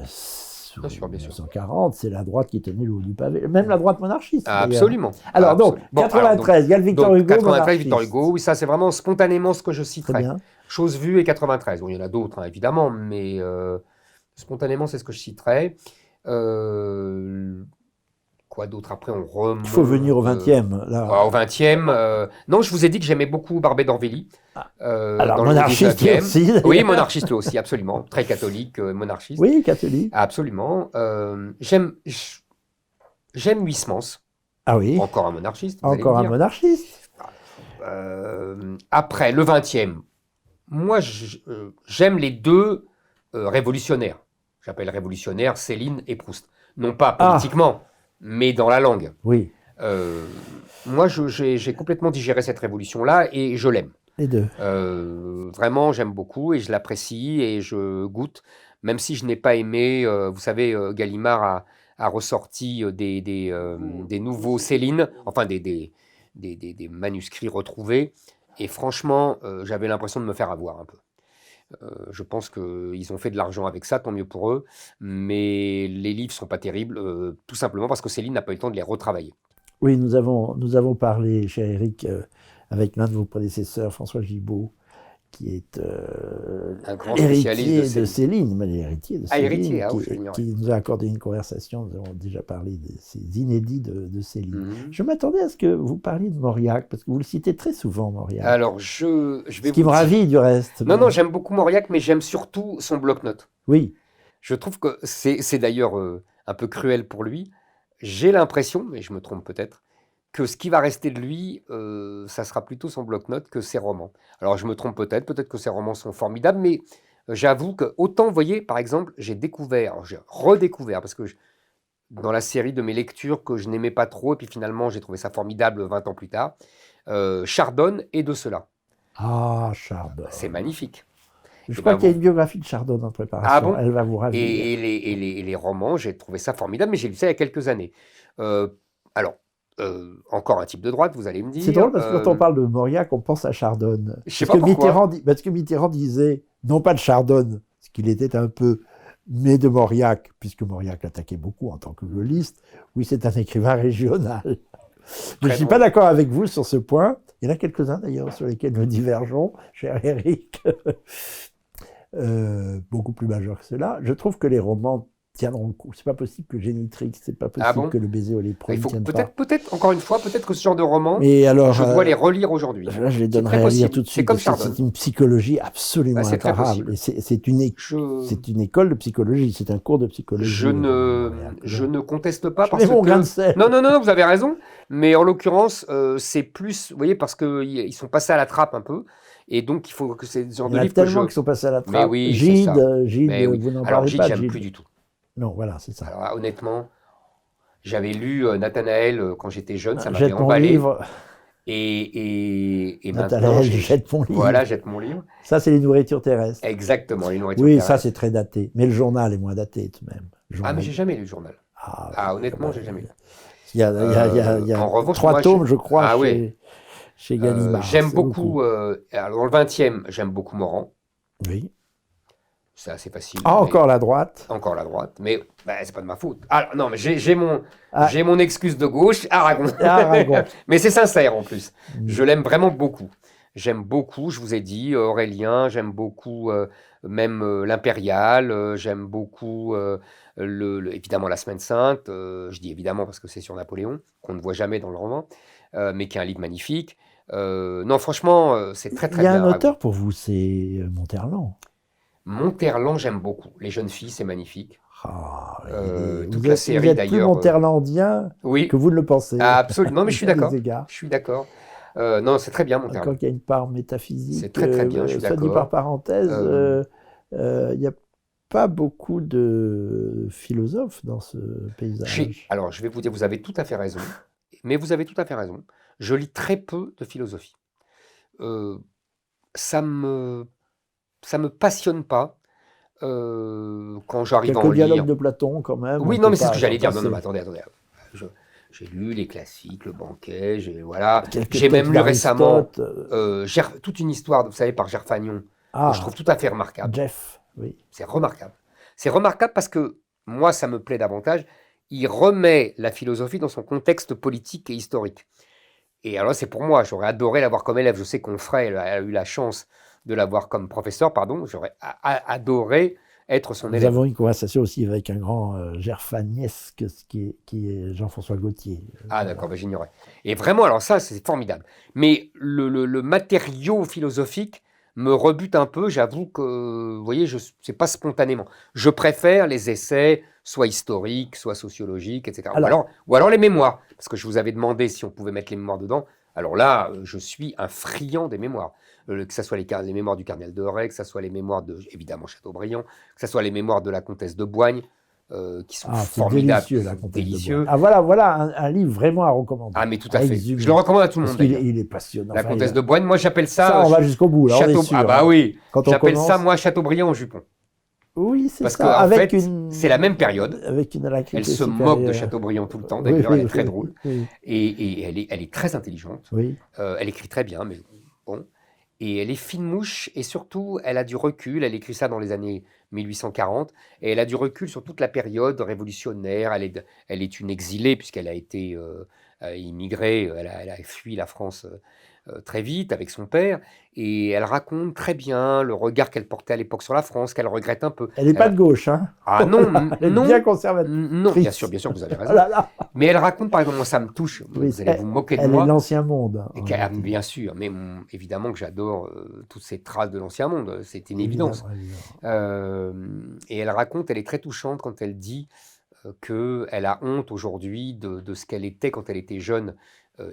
Sous Bien sûr. 1940, c'est la droite qui tenait le haut du pavé. Même la droite monarchiste. Absolument. Alors, Absolument. donc, 93, il y a le Victor donc, Hugo. 93, Victor Hugo, oui, ça c'est vraiment spontanément ce que je Très citerai. bien. Chose vue et 93. Bon, il y en a d'autres, hein, évidemment, mais spontanément, c'est ce que je citerai. Quoi d'autre? Après, on remonte. Il faut venir au 20e. Là. Au 20e. Non, je vous ai dit que j'aimais beaucoup Barbet d'Aurevilly. Alors, dans le monarchiste 19e. aussi. Oui, monarchiste aussi, absolument. Très catholique, monarchiste. Oui, catholique. Absolument. J'aime Huysmans. Ah oui. Encore un monarchiste. Vous Encore allez un me dire. monarchiste. Après, le 20e. Moi, j'aime les deux révolutionnaires. J'appelle révolutionnaires Céline et Proust. Non pas politiquement, mais dans la langue. Oui. Moi, j'ai complètement digéré cette révolution-là et je l'aime. Les deux. Vraiment, j'aime beaucoup et je l'apprécie et je goûte. Même si je n'ai pas aimé, vous savez, Gallimard a ressorti des nouveaux Céline, enfin des manuscrits retrouvés. Et franchement, j'avais l'impression de me faire avoir un peu. Je pense qu'ils ont fait de l'argent avec ça, tant mieux pour eux. Mais les livres ne sont pas terribles, tout simplement parce que Céline n'a pas eu le temps de les retravailler. Oui, nous avons parlé, cher Eric, avec l'un de vos prédécesseurs, François Gibault, qui est Un grand héritier spécialiste de Céline, mais héritier de Céline, héritier, ah oui, qui nous a accordé une conversation. Nous avons déjà parlé de ces inédits de Céline. Mhm. Je m'attendais à ce que vous parliez de Mauriac, parce que vous le citez très souvent, Mauriac. Alors, je vais ce vous qui me dire- ravit du reste. Non, non, j'aime beaucoup Mauriac, mais j'aime surtout son bloc-notes. Oui, Je trouve que c'est d'ailleurs un peu cruel pour lui. J'ai l'impression, mais je me trompe peut-être, que ce qui va rester de lui, ça sera plutôt son bloc-notes que ses romans. Alors je me trompe peut-être que ses romans sont formidables, mais j'avoue que autant, vous voyez, par exemple, j'ai redécouvert, parce que dans la série de mes lectures que je n'aimais pas trop, et puis finalement j'ai trouvé ça formidable 20 ans plus tard, Chardonne et de cela. ah, Chardonne. C'est magnifique. Je Et crois ben, qu'il y a une biographie de Chardonne en préparation. Ah bon? Elle va vous ravir. Et les romans, j'ai trouvé ça formidable, mais j'ai lu ça il y a quelques années. Alors, encore un type de droite, vous allez me dire. C'est drôle parce que quand on parle de Mauriac, on pense à Chardonne. Je sais Parce pas que pourquoi. Parce que Mitterrand disait, non pas de Chardonne, ce qu'il était un peu, mais de Mauriac, puisque Mauriac l'attaquait beaucoup en tant que gaulliste. Oui, c'est un écrivain régional. Mais je ne suis pas d'accord avec vous sur ce point. Il y en a quelques-uns d'ailleurs sur lesquels nous divergeons, cher Eric. Beaucoup plus majeurs que cela. Je trouve que les romans tiendront le coup. C'est pas possible que Génitrix, c'est pas possible bon que Le baiser au lépreux Il ne faut tienne pas. peut-être, encore une fois, peut-être que ce genre de roman, Mais alors, je dois les relire aujourd'hui. là, je les C'est donnerai très à lire possible. tout de C'est suite. comme parce que Chardonne. c'est une psychologie absolument C'est très imparable. possible. Et c'est une école de psychologie. C'est un cours de psychologie. Je ne conteste pas Je parce mets mon grain de que... sel. Non, vous avez raison. Mais en l'occurrence, c'est plus, vous voyez, parce qu'ils sont passés à la trappe un peu. Et donc, il faut que c'est ce genre Il y de en a livre que tellement je... qui sont passés à la Mais trappe. oui, c'est ça. Gide, Mais oui. vous n'en Alors, parlez Gide, pas. j'aime Gide. plus du tout. Non, voilà, c'est ça. Alors, honnêtement, j'avais lu Nathanaël quand j'étais jeune, ça m'avait Jette mon emballé. livre. Et maintenant, Nathanaël, jette mon livre. Voilà, jette mon livre. Ça, c'est les nourritures terrestres. Exactement, les nourritures Oui, terrestres. ça, c'est très daté. Mais le journal est moins daté, tout de même. Le Ah, journal. mais j'ai jamais lu le journal. Honnêtement, j'ai jamais lu. Il y a En revanche, 3 moi, tomes, je crois, Ah, chez, ouais. chez Gallimard. J'aime C'est beaucoup, alors dans le 20e, j'aime beaucoup Morand. Oui. C'est assez facile. Ah, mais- encore la droite. Encore la droite. Mais c'est pas de ma faute. Alors, non, mais j'ai mon Ah. excuse de gauche, Aragon. Aragon. Mais c'est sincère en plus. Mm. Je l'aime vraiment beaucoup. J'aime beaucoup, je vous ai dit, Aurélien, j'aime beaucoup même l'Impérial, j'aime beaucoup évidemment la Semaine Sainte, je dis évidemment parce que c'est sur Napoléon, qu'on ne voit jamais dans le roman, mais qui est un livre magnifique. Non, franchement, c'est très très Il y a bien. un Aragon. auteur pour vous, c'est Monterland. Monterland, j'aime beaucoup. Les jeunes filles, c'est magnifique. Ah, Toute vous la êtes, série, vous êtes plus d'ailleurs, monterlandien Oui, que vous ne le pensez. absolument. Non, mais je suis À des d'accord. égards. Je suis d'accord. Non, c'est très bien, Encore Monterland. qu'il y a une part métaphysique. C'est très, très bien, je suis soit dit d'accord. par parenthèse, Euh, il n'y a pas beaucoup de philosophes dans ce paysage. Alors, je vais vous dire, vous avez tout à fait raison. Mais vous avez tout à fait raison. je lis très peu de philosophie. Euh, ça me, ça me passionne pas quand j'arrive à en Quelques dialogues lire. de Platon, quand même, on Oui, non, peut mais c'est ce que pas s'en j'allais dire. Non, non, mais passer. attendez. Je- j'ai lu les classiques, le banquet, voilà. Quelques J'ai même textes lu récemment d'Aristote. toute une histoire, vous savez, par Gerfagnon, que je trouve Ah, tout à fait remarquable. Jeff, oui. C'est remarquable. C'est remarquable parce que moi, ça me plaît davantage. Il remet la philosophie dans son contexte politique et historique. Et alors, c'est pour moi, j'aurais adoré l'avoir comme élève. Je sais qu'on a eu la chance de l'avoir comme professeur, pardon. J'aurais adoré être son Nous élève. avons une conversation aussi avec un grand gerfagnesque qui est Jean-François Gaultier. Ah, d'accord, bah, j'ignorais. Et vraiment, alors ça, c'est formidable. Mais le matériau philosophique me rebute un peu. J'avoue que, vous voyez, c'est pas spontanément. Je préfère les essais, soit historiques, soit sociologiques, etc. Alors, Ou alors les mémoires. Parce que je vous avais demandé si on pouvait mettre les mémoires dedans. Alors là, je suis un friand des mémoires. Que ce soit les mémoires du cardinal de Ray, que ce soit les mémoires de, évidemment, Chateaubriand, que ce soit les mémoires de la comtesse de Boigne, qui sont c'est formidables, délicieux, qui la sont comtesse de délicieux. Boigne. Ah, voilà un livre vraiment à recommander. Ah, mais tout à À fait. exhumer. Je le recommande à tout le Parce monde, qu'il d'ailleurs. il est passionnant. La Enfin, comtesse de Boigne, moi j'appelle ça, ça, on va jusqu'au bout, là, on est sûr. Ah bah oui, Quand on j'appelle ça commence... moi Chateaubriand en jupon. Oui, c'est Parce ça. que en Avec fait, une... c'est la même période. Avec une alacrité Elle se supérieure. moque de Chateaubriand tout le temps, Oui, d'ailleurs, oui, elle est très oui, drôle. oui. Et elle est très intelligente. Oui. Elle écrit très bien, mais bon. Et elle est fine mouche, et surtout, elle a du recul. Elle écrit ça dans les années 1840, et elle a du recul sur toute la période révolutionnaire. Elle est une exilée, puisqu'elle a été immigrée, elle a fui la France très vite avec son père, et elle raconte très bien le regard qu'elle portait à l'époque sur la France, qu'elle regrette un peu. Elle n'est pas de gauche, hein. Ah non, Elle est non, bien conservatrice. non, bien sûr, vous avez Oh raison. là là. Mais elle raconte, par exemple, moi ça me touche, Oui, vous allez vous moquer de elle est moi, de l'ancien monde. et bien sûr, mais évidemment que j'adore toutes ces traces de l'ancien monde, c'est une évidence. Et elle raconte, elle est très touchante quand elle dit qu'elle a honte aujourd'hui de ce qu'elle était quand elle était jeune,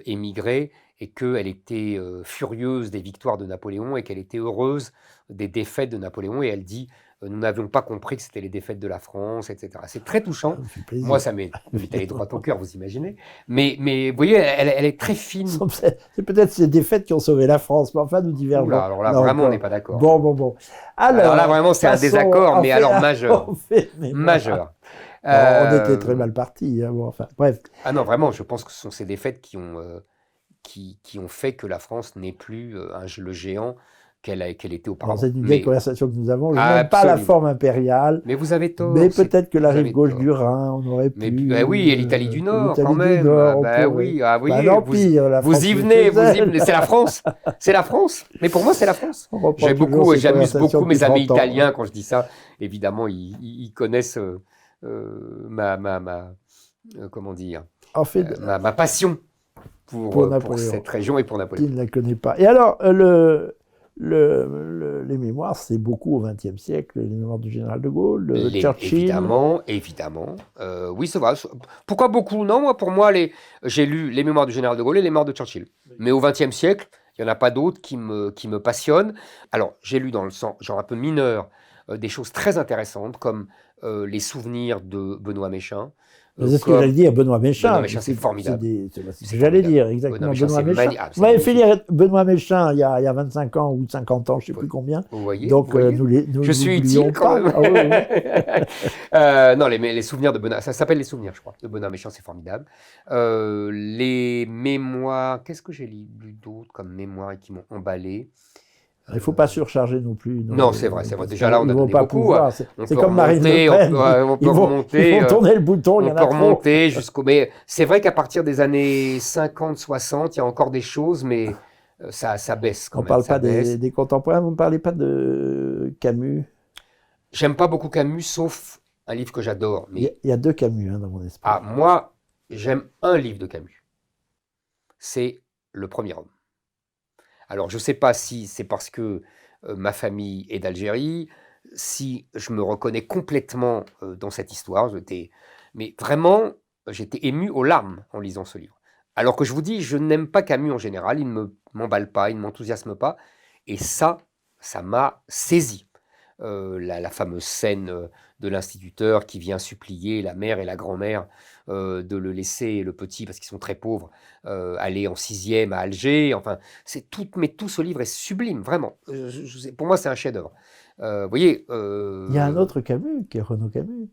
émigrée, et qu'elle était furieuse des victoires de Napoléon et qu'elle était heureuse des défaites de Napoléon. Et elle dit nous n'avions pas compris que c'était les défaites de la France, etc. C'est très touchant. Ça me fait plaisir. Moi, ça m'est allé droit au cœur, vous imaginez. Mais vous voyez, elle est très fine. C'est peut-être ces défaites qui ont sauvé la France, mais enfin, nous divergeons. Oula, alors là, vraiment, on n'est pas d'accord. Bon. Alors là, vraiment, c'est un désaccord, mais alors majeur. Majeur. On était très mal partis. Hein, bon, enfin, bref. Ah non, vraiment, je pense que ce sont ces défaites qui ont fait que la France n'est plus le géant qu'elle était auparavant. C'est une vieille conversation que nous avons. Je n'aime pas Absolument. la forme impériale. Mais vous avez tort. Mais peut-être que la vous rive avez gauche tort. du Rhin, on aurait pu. Mais oui, et l'Italie du Nord, l'Italie quand du même. Nord, on Bah pourrait. oui, ah oui, Bah, l'Empire, la France vous y nous venez, faisait. c'est la France. C'est la France. Mais pour moi, c'est la France. On reprend toujours ces J'amuse conversations beaucoup mes depuis amis 30 ans. italiens quand je dis ça. Évidemment, ils connaissent comment dire, En fait, ma passion pour cette région et pour Napoléon. Qui ne la connaît pas. Et alors, les mémoires, c'est beaucoup au XXe siècle, les mémoires du général de Gaulle, Churchill. Évidemment. Oui, c'est vrai. Pourquoi beaucoup? Non, moi, pour moi, j'ai lu les mémoires du général de Gaulle et les mémoires de Churchill. Mais au XXe siècle, il n'y en a pas d'autres qui me passionnent. Alors, j'ai lu dans le sens, genre un peu mineur, des choses très intéressantes, comme les souvenirs de Benoît Méchain. C'est ce que j'allais dire, Benoît Méchain. C'est formidable. C'est ce que j'allais dire, exactement. Benoît Méchain. Vous m'avez fait lire Benoît Méchain il y a 25 ans ou 50 ans, je ne sais plus combien. Vous voyez, donc, nous je suis utile quand même. Ah, oui. Non, les souvenirs de Benoît, ça s'appelle Les Souvenirs, je crois, de Benoît Méchain, c'est formidable. Les mémoires, qu'est-ce que j'ai lu d'autre comme mémoires qui m'ont emballé? Il ne faut pas surcharger non plus. Non, c'est vrai. Déjà là, on a donné beaucoup. C'est comme Marine Le Pen. On peut remonter. Ils vont tourner le bouton, il y en a trop. On peut remonter jusqu'au... Mais c'est vrai qu'à partir des années 50, 60, il y a encore des choses, mais ça baisse quand même. On ne parle pas des contemporains, vous ne parlez pas de Camus? J'aime pas beaucoup Camus, sauf un livre que j'adore. Mais... Il y a deux Camus dans mon esprit. Ah, moi, j'aime un livre de Camus. C'est Le Premier Homme. Alors, je ne sais pas si c'est parce que ma famille est d'Algérie, si je me reconnais complètement dans cette histoire. Mais vraiment, j'étais ému aux larmes en lisant ce livre. Alors que je vous dis, je n'aime pas Camus en général, il ne m'emballe pas, il ne m'enthousiasme pas. Et ça m'a saisi. la fameuse scène de l'instituteur qui vient supplier la mère et la grand-mère de le laisser, le petit, parce qu'ils sont très pauvres, aller en 6e à Alger. Enfin, mais tout ce livre est sublime, vraiment. Pour moi, c'est un chef-d'œuvre. Vous voyez. Il y a un autre Camus, qui est Renaud Camus.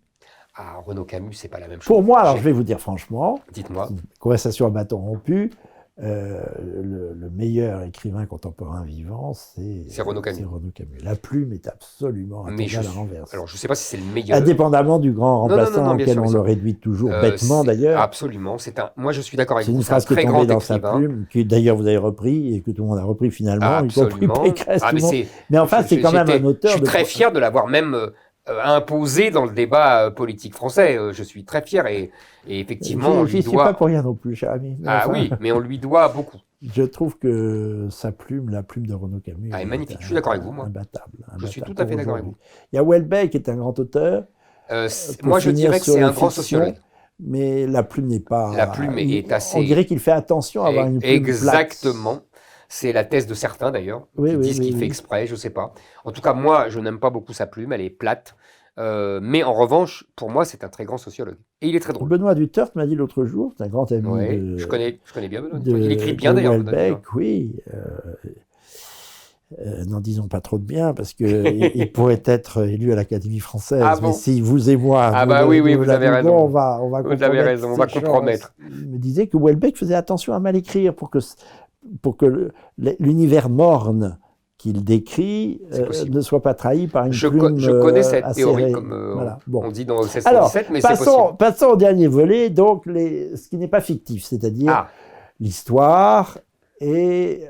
Ah, Renaud Camus, c'est pas la même chose. Pour moi, alors je vais vous dire franchement, dites-moi. Conversation à bâton rompu, le meilleur écrivain contemporain vivant, c'est Renaud Camus. La plume est absolument un total à renverse. Alors, je ne sais pas si c'est le meilleur. Indépendamment du grand remplaçant auquel on le réduit toujours, bêtement d'ailleurs. Absolument. Moi, je suis d'accord avec vous. C'est une phrase qui est tombée dans sa plume, que d'ailleurs vous avez repris et que tout le monde a repris finalement. Absolument. Mais enfin, c'est quand même un auteur. Je suis très fier de l'avoir même imposé dans le débat politique français. Je suis très fier et effectivement, on lui doit... Je n'y suis pas pour rien non plus, cher ami. Oui, mais on lui doit beaucoup. Je trouve que sa plume, la plume de Renaud Camus, est magnifique. Je suis d'accord avec vous, moi. Imbattable. Je suis tout à fait d'accord avec vous. Il y a Houellebecq qui est un grand auteur. Moi, je dirais que c'est un grand sociologue. Mais la plume n'est pas... La plume est assez... On dirait qu'il fait attention à avoir une plume Exactement. Plate. C'est la thèse de certains, d'ailleurs, qui disent qu'il fait exprès, je ne sais pas. En tout cas, moi, je n'aime pas beaucoup sa plume, elle est plate. Mais en revanche, pour moi, c'est un très grand sociologue. Et il est très drôle. Benoît Duterte m'a dit l'autre jour, c'est un grand ami je connais bien Benoît Duterte. Il écrit bien, d'ailleurs. Houellebecq, oui. N'en disons pas trop de bien, parce qu'il pourrait être élu à l'Académie française. Mais si vous et moi... vous avez raison. On va vous avez raison, on va compromettre. Il me disait que Houellebecq faisait attention à mal écrire pour que l'univers morne qu'il décrit ne soit pas trahi par une plume Je connais cette acérée. Théorie, comme on dit dans 1617, alors, mais c'est possible. Passons au dernier volet, donc ce qui n'est pas fictif, c'est-à-dire l'histoire et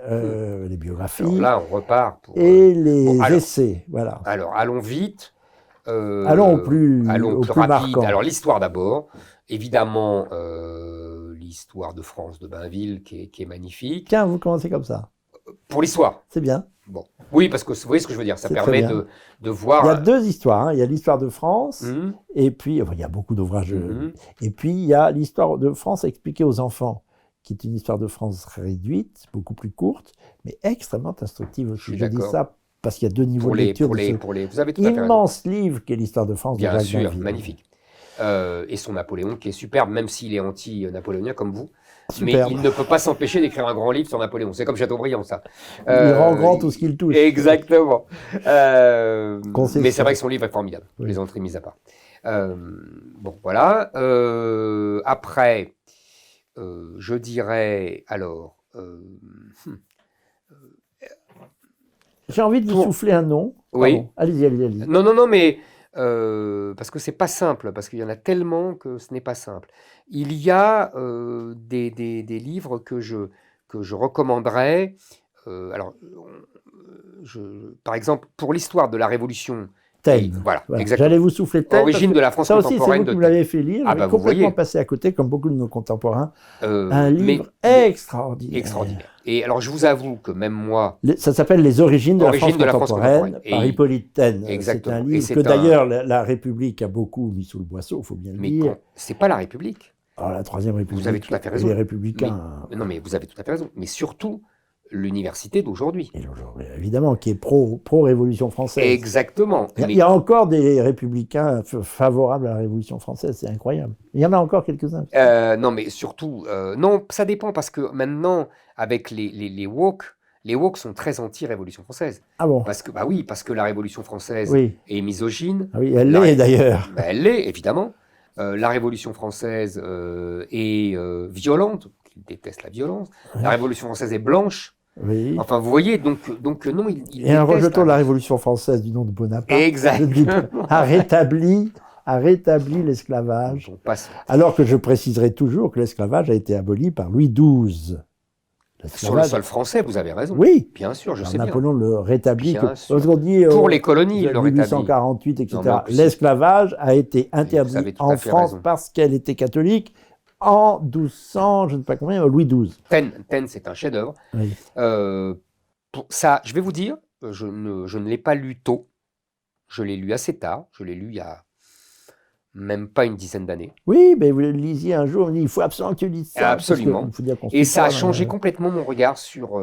les biographies. Alors là, on repart. Et les essais, voilà. Alors, allons vite. Allons au plus rapide. Marquant. Alors, l'histoire d'abord. Évidemment, l'histoire de France de Bainville, qui est magnifique. Tiens, vous commencez comme ça. Pour l'histoire. C'est bien. Bon. Oui, parce que vous voyez ce que je veux dire, ça permet de voir... Il y a deux histoires, il y a l'histoire de France, et puis, il y a beaucoup d'ouvrages, et puis il y a l'histoire de France expliquée aux enfants, qui est une histoire de France réduite, beaucoup plus courte, mais extrêmement instructive aussi. Je dis ça parce qu'il y a deux niveaux de lecture. Vous avez tout à fait raison. Immense livre qu'est l'histoire de France. Bien sûr, magnifique. Et son Napoléon, qui est superbe, même s'il est anti-napoléonien comme vous. Superbe. Mais il ne peut pas s'empêcher d'écrire un grand livre sur Napoléon. C'est comme Chateaubriand, ça. Il rend grand tout ce qu'il touche. Exactement. Mais c'est vrai que son livre est formidable, les entrées mises à part. Bon, voilà. Après, je dirais, alors... J'ai envie de vous souffler un nom. Oui. Allez-y. Non, mais... parce que c'est pas simple, parce qu'il y en a tellement que ce n'est pas simple. Il y a des livres que je recommanderais. Par exemple, pour l'histoire de la Révolution. Taine. Voilà, exactement. J'allais vous souffler Taine. Origine de la France contemporaine. Ça aussi, c'est vous qui me l'avez fait lire. Ah, J'avais complètement passé à côté, comme beaucoup de nos contemporains. Un livre extraordinaire. Extraordinaire. Et alors, je vous avoue que même moi... Ça s'appelle Les origines de la France contemporaine, par Hippolyte Taine. C'est un livre que d'ailleurs la République a beaucoup mis sous le boisseau, il faut bien le dire. C'est pas la République. Alors la Troisième République, vous avez tout à fait raison. Les Républicains... Non, mais vous avez tout à fait raison. Mais surtout, l'université d'aujourd'hui. Évidemment, qui est pro-Révolution française. Exactement. Il y a encore des républicains favorables à la Révolution française, c'est incroyable. Il y en a encore quelques-uns. Non, mais surtout, non, ça dépend, parce que maintenant, avec les woke sont très anti-Révolution française. Ah bon? Parce que la Révolution française est misogyne. Ah oui, elle l'est d'ailleurs. Elle l'est, évidemment. La Révolution française est violente, ils détestent la violence. La Révolution française est blanche. Oui. Enfin, vous voyez, donc non, il et un rejeton de la Révolution française du nom de Bonaparte a rétabli l'esclavage. Alors que je préciserai toujours que l'esclavage a été aboli par Louis XII. Sur le sol français, vous avez raison. Oui. Bien sûr, je sais bien. Napoléon le rétablit. Pour les colonies, il le rétablit. 1848, etc. L'esclavage a été interdit en France parce qu'elle était catholique. En 1200, je ne sais pas combien, Louis XII. Taine, c'est un chef-d'œuvre. Oui. Ça, je vais vous dire, je ne l'ai pas lu tôt. Je l'ai lu assez tard. Je l'ai lu il y a même pas une dizaine d'années. Oui, mais vous le lisiez un jour, il faut absolument que tu lises ça. Absolument. Et ça a changé complètement mon regard sur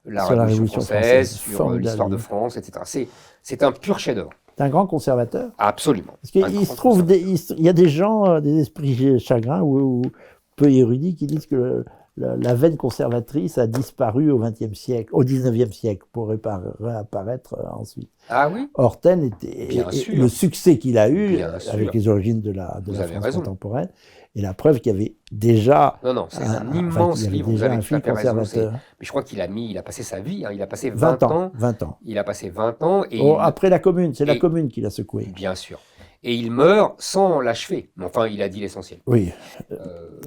la Révolution française, sur l'histoire de France, etc. C'est un pur chef-d'œuvre. C'est un grand conservateur. Absolument. Parce qu'il Un se grand trouve, conservateur. il y a des gens, des esprits chagrins ou peu érudits qui disent que la veine conservatrice a disparu au XXe siècle, au XIXe siècle, pour réapparaître ensuite. Ah oui, Or, Taine était, bien sûr. le succès qu'il a eu Bien avec sûr. les origines de la Vous avez France raison. contemporaine est la preuve qu'il y avait déjà Non, c'est un qu'il immense y avait livre, vous déjà avez un tout fil à fait raison. conservateur. Mais je crois qu'il a passé sa vie, hein, il a passé 20 ans, ans. 20 ans. Il a passé 20 ans et Après la Commune, c'est la et- Commune qui l'a secoué. bien sûr. Et il meurt sans l'achever. Mais enfin, il a dit l'essentiel. Oui.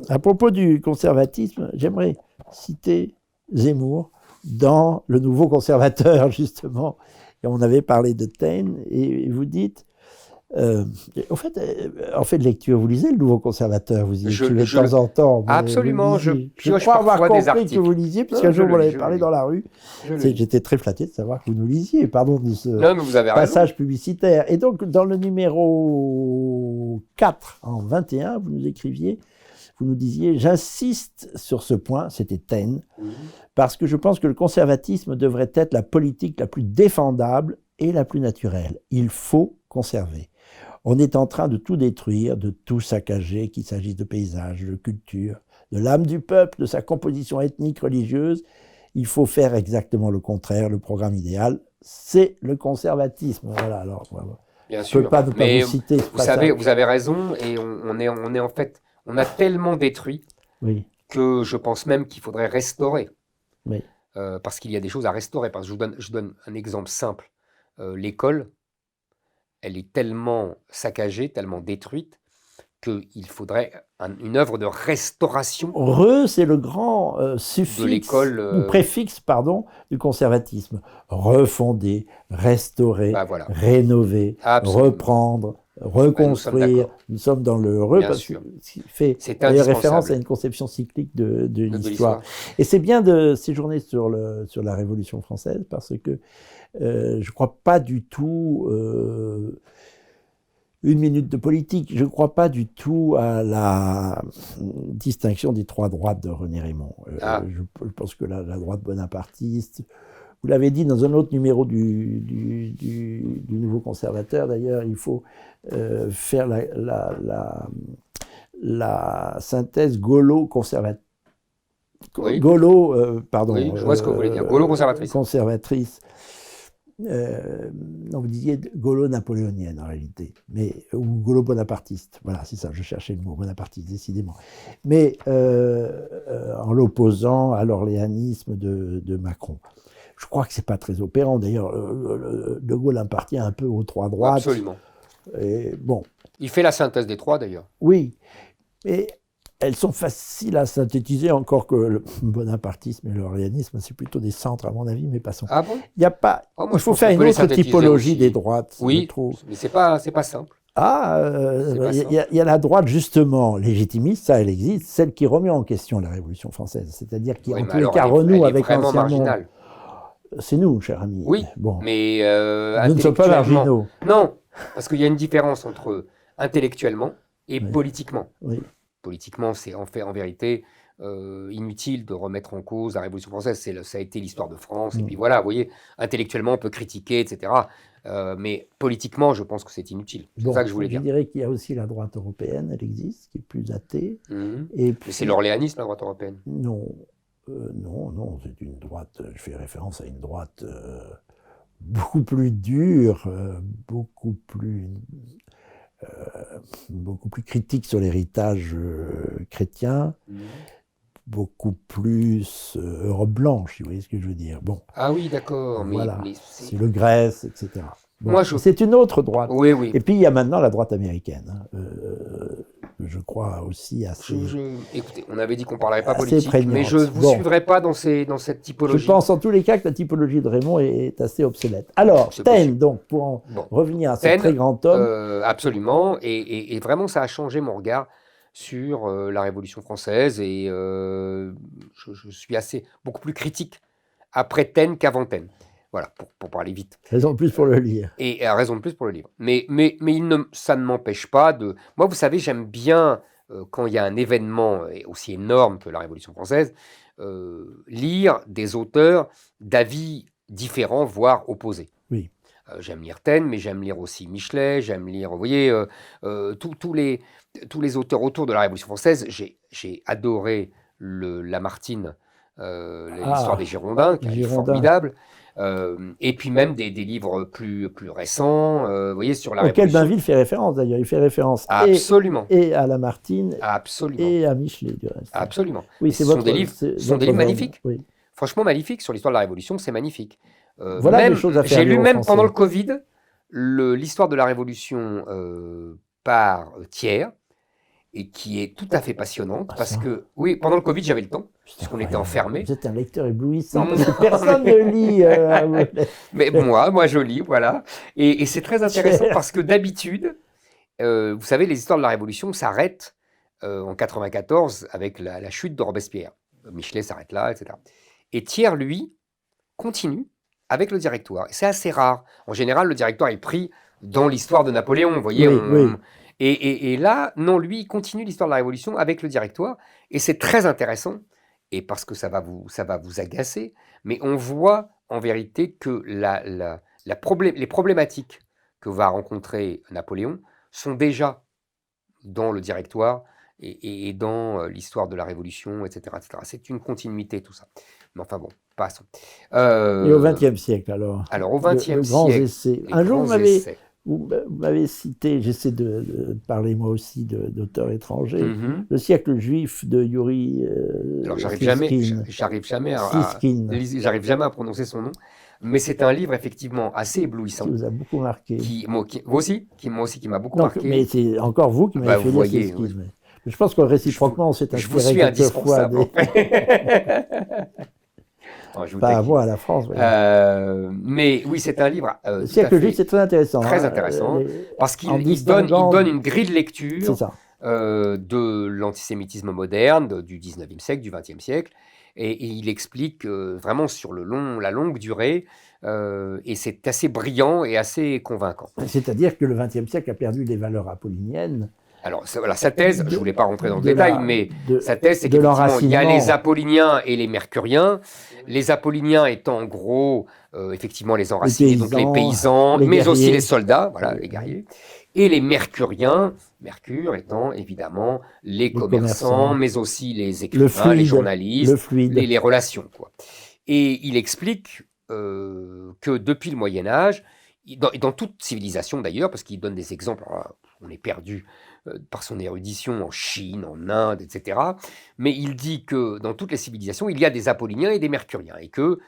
À propos du conservatisme, j'aimerais citer Zemmour dans Le Nouveau Conservateur, justement. Et on avait parlé de Taine, et vous dites, en fait de lecture, vous lisez Le Nouveau Conservateur, vous y écrivez de temps en temps. Mais absolument, vous je lisiez. pioche crois avoir parfois des compris que articles. vous lisiez, parce Non, qu'un jour je vous le lis, l'avez je parlé le dans la rue. Je le lis. J'étais très flatté de savoir que vous nous lisiez, pardon de ce Non, mais vous avez raison. passage publicitaire. Et donc, dans le numéro 4, en 21, vous nous écriviez, vous nous disiez, j'insiste sur ce point, c'était Taine, parce que je pense que le conservatisme devrait être la politique la plus défendable et la plus naturelle. Il faut conserver. On est en train de tout détruire, de tout saccager, qu'il s'agisse de paysages, de culture, de l'âme du peuple, de sa composition ethnique, religieuse. Il faut faire exactement le contraire. Le programme idéal, c'est le conservatisme. Voilà, alors, Bien je ne sûr. peux pas ne pas Mais vous citer ce vous passage. savez, vous avez raison. Et on est en fait, on a tellement détruit Oui, que je pense même qu'il faudrait restaurer. oui. Parce qu'il y a des choses à restaurer. Parce que je donne un exemple simple. L'école, elle est tellement saccagée, tellement détruite, qu'il faudrait une œuvre de restauration C'est le grand de suffixe l'école. ou préfixe, pardon, du conservatisme. Refonder, restaurer, Bah voilà, rénover, absolument. reprendre, Bah, nous sommes reconstruire. d'accord. Nous sommes dans le re, Bien parce sûr. qu'il fait C'est d'ailleurs référence indispensable à une conception cyclique de de l'histoire. l'histoire. Et c'est bien de séjourner sur la Révolution française, parce que je ne crois pas du tout, une minute de politique, je ne crois pas du tout à la distinction des trois droites de René Raymond. Je pense que la droite bonapartiste, vous l'avez dit dans un autre numéro du Nouveau Conservateur, d'ailleurs, il faut faire la synthèse Gaulo-conservatrice. Oui. Pardon. Oui, je vois ce que vous voulez dire. Gaulo-conservatrice. Conservatrice. Non, vous disiez gaulo-napoléonienne en réalité, ou gaulo-bonapartiste. Voilà, c'est ça, je cherchais le mot bonapartiste, décidément. Mais en l'opposant à l'orléanisme de Macron. Je crois que c'est pas très opérant. D'ailleurs, De Gaulle appartient un peu aux trois droites. Absolument. Et bon. Il fait la synthèse des trois d'ailleurs. Oui, mais elles sont faciles à synthétiser, encore que le bonapartisme et l'orléanisme, c'est plutôt des centres, à mon avis, mais passons. Ah bon? Il y a pas. Oh, moi, il je faut pense faire qu'on une peut les autre synthétiser typologie aussi. des droites, je Oui, trouve. mais c'est pas simple. Ah, C'est pas il y a la droite justement légitimiste, ça elle existe, celle qui remet en question la Révolution française, c'est-à-dire qui Oui, en mais tous les alors, cas elle est renoue avec vraiment l'ancien monde. marginale. C'est nous, cher ami. Oui, Bon. mais Nous ne sommes pas intellectuellement. marginaux. Non, parce qu'il y a une différence entre intellectuellement et Oui. politiquement. Oui. Politiquement, c'est en vérité inutile de remettre en cause la Révolution française. Ça a été l'histoire de France. Et puis voilà, vous voyez, intellectuellement, on peut critiquer, etc. Mais politiquement, je pense que c'est inutile. C'est Bon, ça que je voulais dire. Je dirais qu'il y a aussi la droite européenne, elle existe, qui est plus athée. Mhm. Et puis, Mais c'est l'orléanisme, la droite européenne. Non, non, c'est une droite, je fais référence à une droite beaucoup plus dure, beaucoup plus critique sur l'héritage chrétien, beaucoup plus Europe blanche, si vous voyez ce que je veux dire. Bon, Ah oui, d'accord. voilà, Mais c'est le Grèce, etc. Bon, Moi, c'est une autre droite. Oui, oui. Et puis il y a maintenant la droite américaine, que je crois aussi assez. Écoutez, on avait dit qu'on ne parlerait pas assez politique, prégnante. mais je ne vous Bon. suivrai pas dans cette typologie. Je pense en tous les cas que la typologie de Raymond est assez obsolète. Alors, C'est Taine, possible. donc, pour en Bon. revenir à ce Taine, très grand homme, absolument. Et vraiment, ça a changé mon regard sur la Révolution française. Et je suis beaucoup plus critique après Taine qu'avant Taine. Voilà, pour parler vite. raison de plus pour le lire. Et raison de plus pour le livre. Mais ça ne m'empêche pas de... Moi, vous savez, j'aime bien, quand il y a un événement aussi énorme que la Révolution française, lire des auteurs d'avis différents, voire opposés. Oui. J'aime lire Taine, mais j'aime lire aussi Michelet, j'aime lire, vous voyez, tous les auteurs autour de la Révolution française. J'ai adoré Lamartine, l'histoire des Ah, Girondins, qui est Girondin. formidable. Et puis même des livres plus récents, vous voyez, sur la Auquel Révolution. Bainville fait référence d'ailleurs. Il fait référence Absolument, et à Lamartine absolument, et à Michelet du reste. absolument. Oui, Et c'est ce sont votre, des livres, c'est ce sont des votre livres veine, magnifiques. oui. Franchement magnifique sur l'histoire de la Révolution, c'est magnifique. Voilà des Même, choses à faire j'ai lire lu aux même pendant le Français. Covid l'histoire de la Révolution par Thiers, et qui est tout à fait passionnante, Ah, parce ça, que, oui, pendant le Covid, j'avais le temps, c'est puisqu'on était incroyable. enfermés. Vous êtes un lecteur éblouissant parce que Non, personne ne lit. mais moi, je lis, voilà. Et c'est très intéressant Cher. parce que d'habitude, vous savez, les histoires de la Révolution s'arrêtent en 94 avec la chute de Robespierre. Michelet s'arrête là, etc. Et Thiers, lui, continue avec le Directoire. Et c'est assez rare. En général, le Directoire est pris dans l'histoire de Napoléon, vous voyez. Oui, oui. Et là, non, lui, il continue l'histoire de la Révolution avec le Directoire. Et c'est très intéressant, et parce que ça va vous agacer, mais on voit en vérité que les problématiques que va rencontrer Napoléon sont déjà dans le Directoire et dans l'histoire de la Révolution, etc., etc. C'est une continuité, tout ça. Mais enfin bon, passons. Et au XXe siècle, alors, Alors, au le XXe grands siècle, essais. les Un jour, grands essais. vous m'avez cité, j'essaie de parler moi aussi d'auteurs étrangers, Mhm. le siècle juif de Yuri Alors, Siskin. j'arrive jamais Siskin, j'arrive jamais à prononcer son nom, mais c'est un livre effectivement assez qui éblouissant, vous a beaucoup marqué. moi aussi, qui m'a beaucoup Donc, mais marqué. c'est encore vous qui m'avez Bah, fait vous lire voyez, Siskin. oui. Mais je pense que réciproquement, on s'est Je vous inspiré suis quelquefois indispensable. Non, je vous pas à taquine. vous, à la France. Oui. Mais oui, c'est un livre Le tout à siècle juif, fait c'est très intéressant. très hein, intéressant, parce en qu'il donne distinguant, une grille de c'est lecture ça. de l'antisémitisme moderne, du 19e siècle, du 20e siècle, et il explique vraiment sur la longue durée, et c'est assez brillant et assez convaincant. C'est-à-dire que le XXe siècle a perdu les valeurs apolliniennes. Alors, voilà, sa thèse, je ne voulais pas rentrer dans le de détail, la- mais de- sa thèse, c'est de qu'effectivement, il y a les l'enracinement. apolliniens et les mercuriens. Les apolliniens étant en gros, effectivement, les enracinés, donc les paysans, les mais aussi guerriers. les soldats, voilà, les Oui. guerriers. Et les mercuriens, Mercure étant évidemment les commerçants, commerçants. mais aussi les Le écrivains, les fluide. journalistes, Le fluide. les relations, quoi. Et il explique que depuis le Moyen-Âge, dans toute civilisation d'ailleurs, parce qu'il donne des exemples, alors là, on est perdu par son érudition en Chine, en Inde, etc. Mais il dit que dans toutes les civilisations, il y a des apolliniens et des mercuriens, et que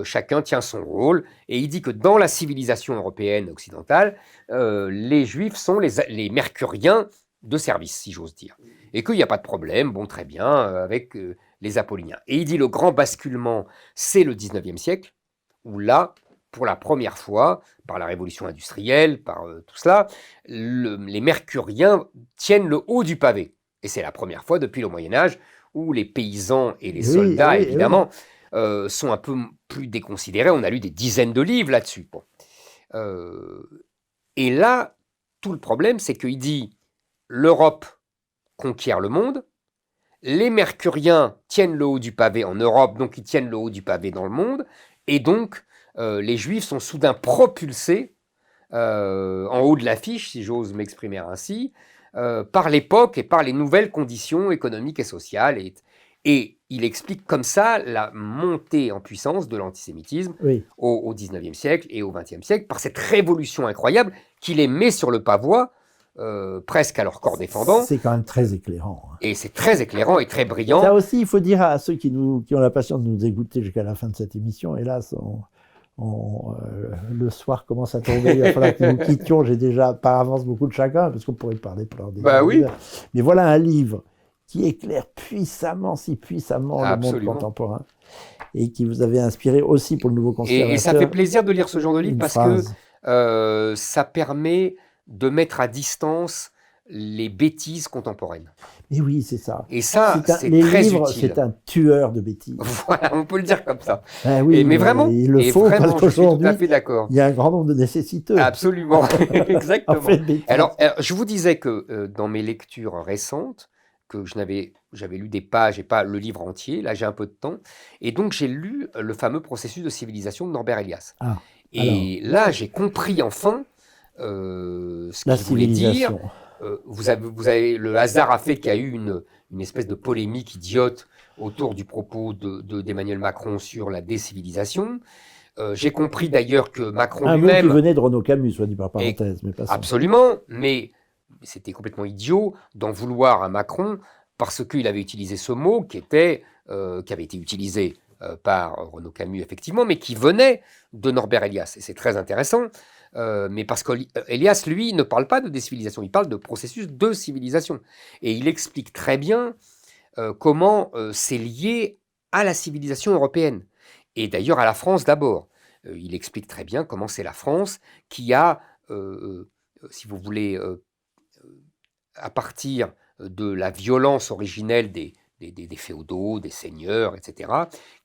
chacun tient son rôle. Et il dit que dans la civilisation européenne occidentale, les juifs sont les mercuriens de service, si j'ose dire. Et qu'il n'y a pas de problème, bon, très bien, avec les apolliniens. Et il dit le grand basculement, c'est le 19e siècle, où là, pour la première fois, par la révolution industrielle, par tout cela, les mercuriens tiennent le haut du pavé. Et c'est la première fois depuis le Moyen-Âge où les paysans et les soldats, évidemment, sont un peu plus déconsidérés. On a lu des dizaines de livres là-dessus. Bon. Et là, tout le problème, c'est qu'il dit l'Europe conquiert le monde, les mercuriens tiennent le haut du pavé en Europe, donc ils tiennent le haut du pavé dans le monde, et donc les juifs sont soudain propulsés en haut de l'affiche, si j'ose m'exprimer ainsi, par l'époque et par les nouvelles conditions économiques et sociales. Et il explique comme ça la montée en puissance de l'antisémitisme Oui. au 19e siècle et au 20e siècle, par cette révolution incroyable qui les met sur le pavois, presque à leur corps défendant. C'est quand même très éclairant. hein. Et c'est très éclairant et très Ça brillant. aussi, il faut dire à ceux qui ont la patience de nous écouter jusqu'à la fin de cette émission, hélas, le soir commence à tomber, il va falloir que nous quittions. J'ai déjà par avance beaucoup de chagrin, parce qu'on pourrait parler pendant des Bah oui. heures. Mais voilà un livre qui éclaire puissamment, si puissamment le monde Absolument. contemporain, et qui vous avait inspiré aussi pour le nouveau conservateur. Et ça fait plaisir de lire ce genre de livre une parce phrase. que ça permet de mettre à distance les bêtises contemporaines. Mais oui, c'est ça. Et ça, c'est les très livres, utile. c'est un tueur de bêtises. Voilà, on peut le dire comme ça. Ben oui, Mais vraiment, il le et faut, vraiment, parce je suis tout qu'aujourd'hui, à fait d'accord. il y a un grand nombre de nécessiteux. Absolument, exactement. En fait, bêtises. Alors, je vous disais que dans mes lectures récentes, que j'avais lu des pages et pas le livre entier, là j'ai un peu de temps, et donc j'ai lu le fameux processus de civilisation de Norbert Elias. Ah. Et là, j'ai compris enfin ce La qu'il voulait dire. civilisation. Vous avez, le hasard a fait qu'il y a eu une espèce de polémique idiote autour du propos d'Emmanuel Macron sur la décivilisation. J'ai compris d'ailleurs que Macron Un mot qui lui-même... venait de Renaud Camus, soit dit par parenthèse. Mais passons. Absolument, mais c'était complètement idiot d'en vouloir à Macron parce qu'il avait utilisé ce mot qui avait été utilisé par Renaud Camus, effectivement, mais qui venait de Norbert Elias. Et c'est très intéressant, mais parce qu'Elias, lui, ne parle pas de décivilisation, il parle de processus de civilisation. Et il explique très bien comment c'est lié à la civilisation européenne, et d'ailleurs à la France d'abord. Il explique très bien comment c'est la France qui a, si vous voulez, à partir de la violence originelle des féodaux, des seigneurs, etc.,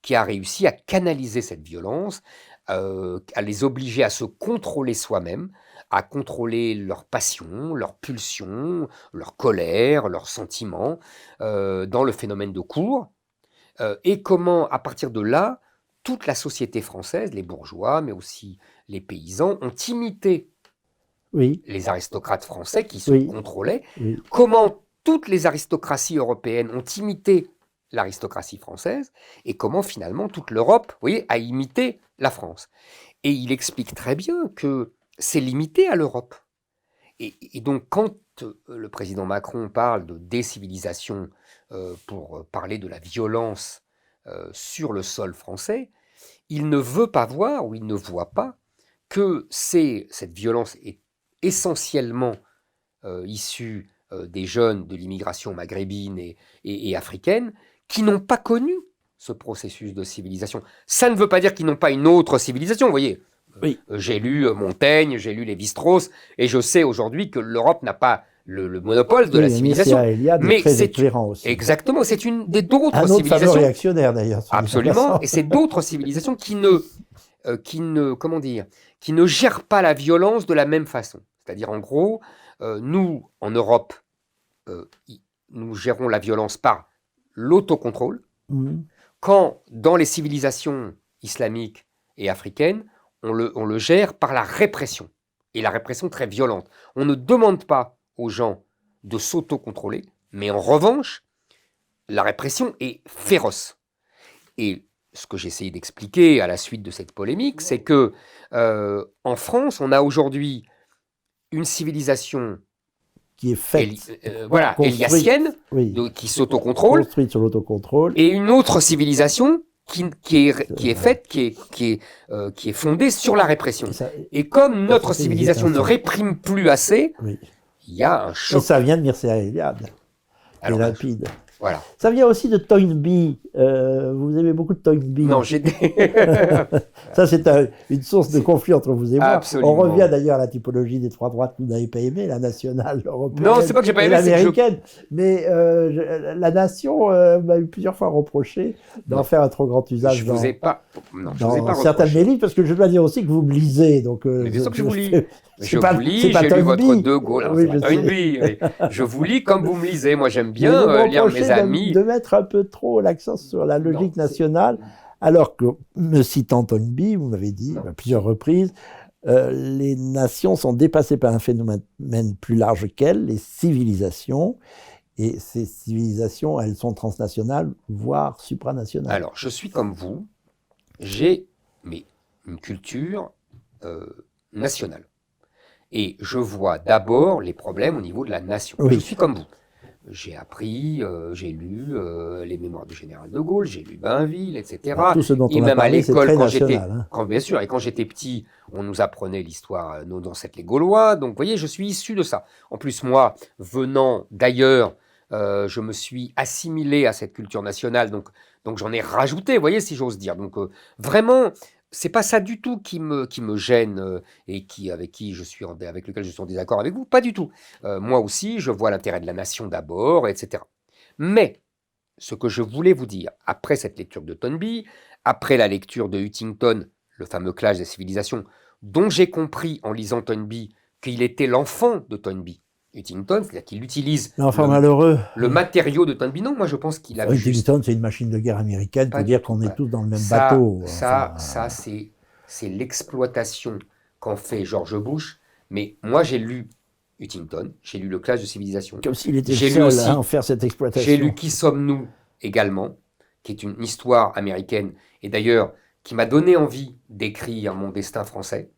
qui a réussi à canaliser cette violence, à les obliger à se contrôler soi-même, à contrôler leurs passions, leurs pulsions, leur colère, leurs sentiments, dans le phénomène de cour, et comment, à partir de là, toute la société française, les bourgeois, mais aussi les paysans, ont imité les aristocrates français qui se contrôlaient, comment toutes les aristocraties européennes ont imité l'aristocratie française, et comment finalement toute l'Europe, vous voyez, a imité la France. Et il explique très bien que c'est limité à l'Europe. Et donc quand le président Macron parle de décivilisation pour parler de la violence sur le sol français, il ne veut pas voir, ou il ne voit pas, que cette violence est essentiellement issue des jeunes de l'immigration maghrébine et africaine qui n'ont pas connu ce processus de civilisation. Ça ne veut pas dire qu'ils n'ont pas une autre civilisation, vous voyez. J'ai lu Montaigne, j'ai lu Lévi-Strauss, et je sais aujourd'hui que l'Europe n'a pas le monopole de la civilisation. Mais c'est aussi. Exactement, c'est une des d'autres civilisations. Un autre fameux réactionnaire d'ailleurs. Absolument, et c'est d'autres civilisations qui ne gèrent pas la violence de la même façon. C'est-à-dire, en gros, nous, en Europe, nous gérons la violence par l'autocontrôle, quand dans les civilisations islamiques et africaines, on le gère par la répression, et la répression très violente. On ne demande pas aux gens de s'autocontrôler, mais en revanche, la répression est féroce. Et ce que j'ai essayé d'expliquer à la suite de cette polémique, c'est que en France, on a aujourd'hui une civilisation qui est faite, éliassienne, qui s'autocontrôle, construite sur l'autocontrôle, et une autre civilisation qui est faite, qui est fondée sur la répression. Et comme notre civilisation ne réprime plus assez, il y a un choc. Et ça vient de Mircea Eliade, et rapide. Voilà. Ça vient aussi de Toynbee. Vous aimez beaucoup de Toynbee. Non, ça, c'est une source de conflit entre vous et moi. Absolument. On revient d'ailleurs à la typologie des trois droites que vous n'avez pas aimé, la nationale européenne. Non, c'est pas que j'ai pas aimé, l'américaine. Mais la nation m'a eu plusieurs fois reproché d'en faire un trop grand usage. Je vous ai pas. Non, je vous ai pas certains de mes livres, parce que je dois dire aussi que vous me lisez. Donc, mais bien sûr que je vous lis. Je vous lis, j'ai lu votre De Gaulle. Je vous lis comme vous me lisez. Moi, j'aime bien lire mes amis. De mettre un peu trop l'accent sur la logique nationale, alors que, me citant Toynbee, vous m'avez dit à plusieurs reprises, les nations sont dépassées par un phénomène plus large qu'elles, les civilisations, et ces civilisations, elles sont transnationales, voire supranationales. Alors, je suis comme vous, j'ai une culture nationale. Et je vois d'abord les problèmes au niveau de la nation. Je suis comme vous. J'ai appris, j'ai lu les mémoires du général de Gaulle, j'ai lu Bainville, etc. Tout ce dont et on même a parlé, à l'école, bien sûr, et quand j'étais petit, on nous apprenait l'histoire, nos ancêtres les Gaulois. Donc, vous voyez, je suis issu de ça. En plus, moi, venant d'ailleurs, je me suis assimilé à cette culture nationale, donc j'en ai rajouté, vous voyez, si j'ose dire. Donc, vraiment, c'est pas ça du tout qui me gêne et avec lequel je suis en désaccord avec vous, pas du tout. Moi aussi, je vois l'intérêt de la nation d'abord, etc. Mais ce que je voulais vous dire, après cette lecture de Toynbee, après la lecture de Huntington, le fameux Clash des civilisations, dont j'ai compris en lisant Toynbee qu'il était l'enfant de Toynbee, Huntington, c'est-à-dire qu'il utilise le matériau de Toynbee. Non, moi je pense qu'il a Huntington, c'est une machine de guerre américaine pour dire qu'on est tous dans le même bateau. Ça, c'est c'est l'exploitation qu'en fait George Bush. Mais moi, j'ai lu Huntington, j'ai lu Le Clash de civilisation. Comme s'il était J'ai lu seul aussi- à en faire cette exploitation. J'ai lu Qui sommes-nous également, qui est une histoire américaine, et d'ailleurs qui m'a donné envie d'écrire Mon destin français,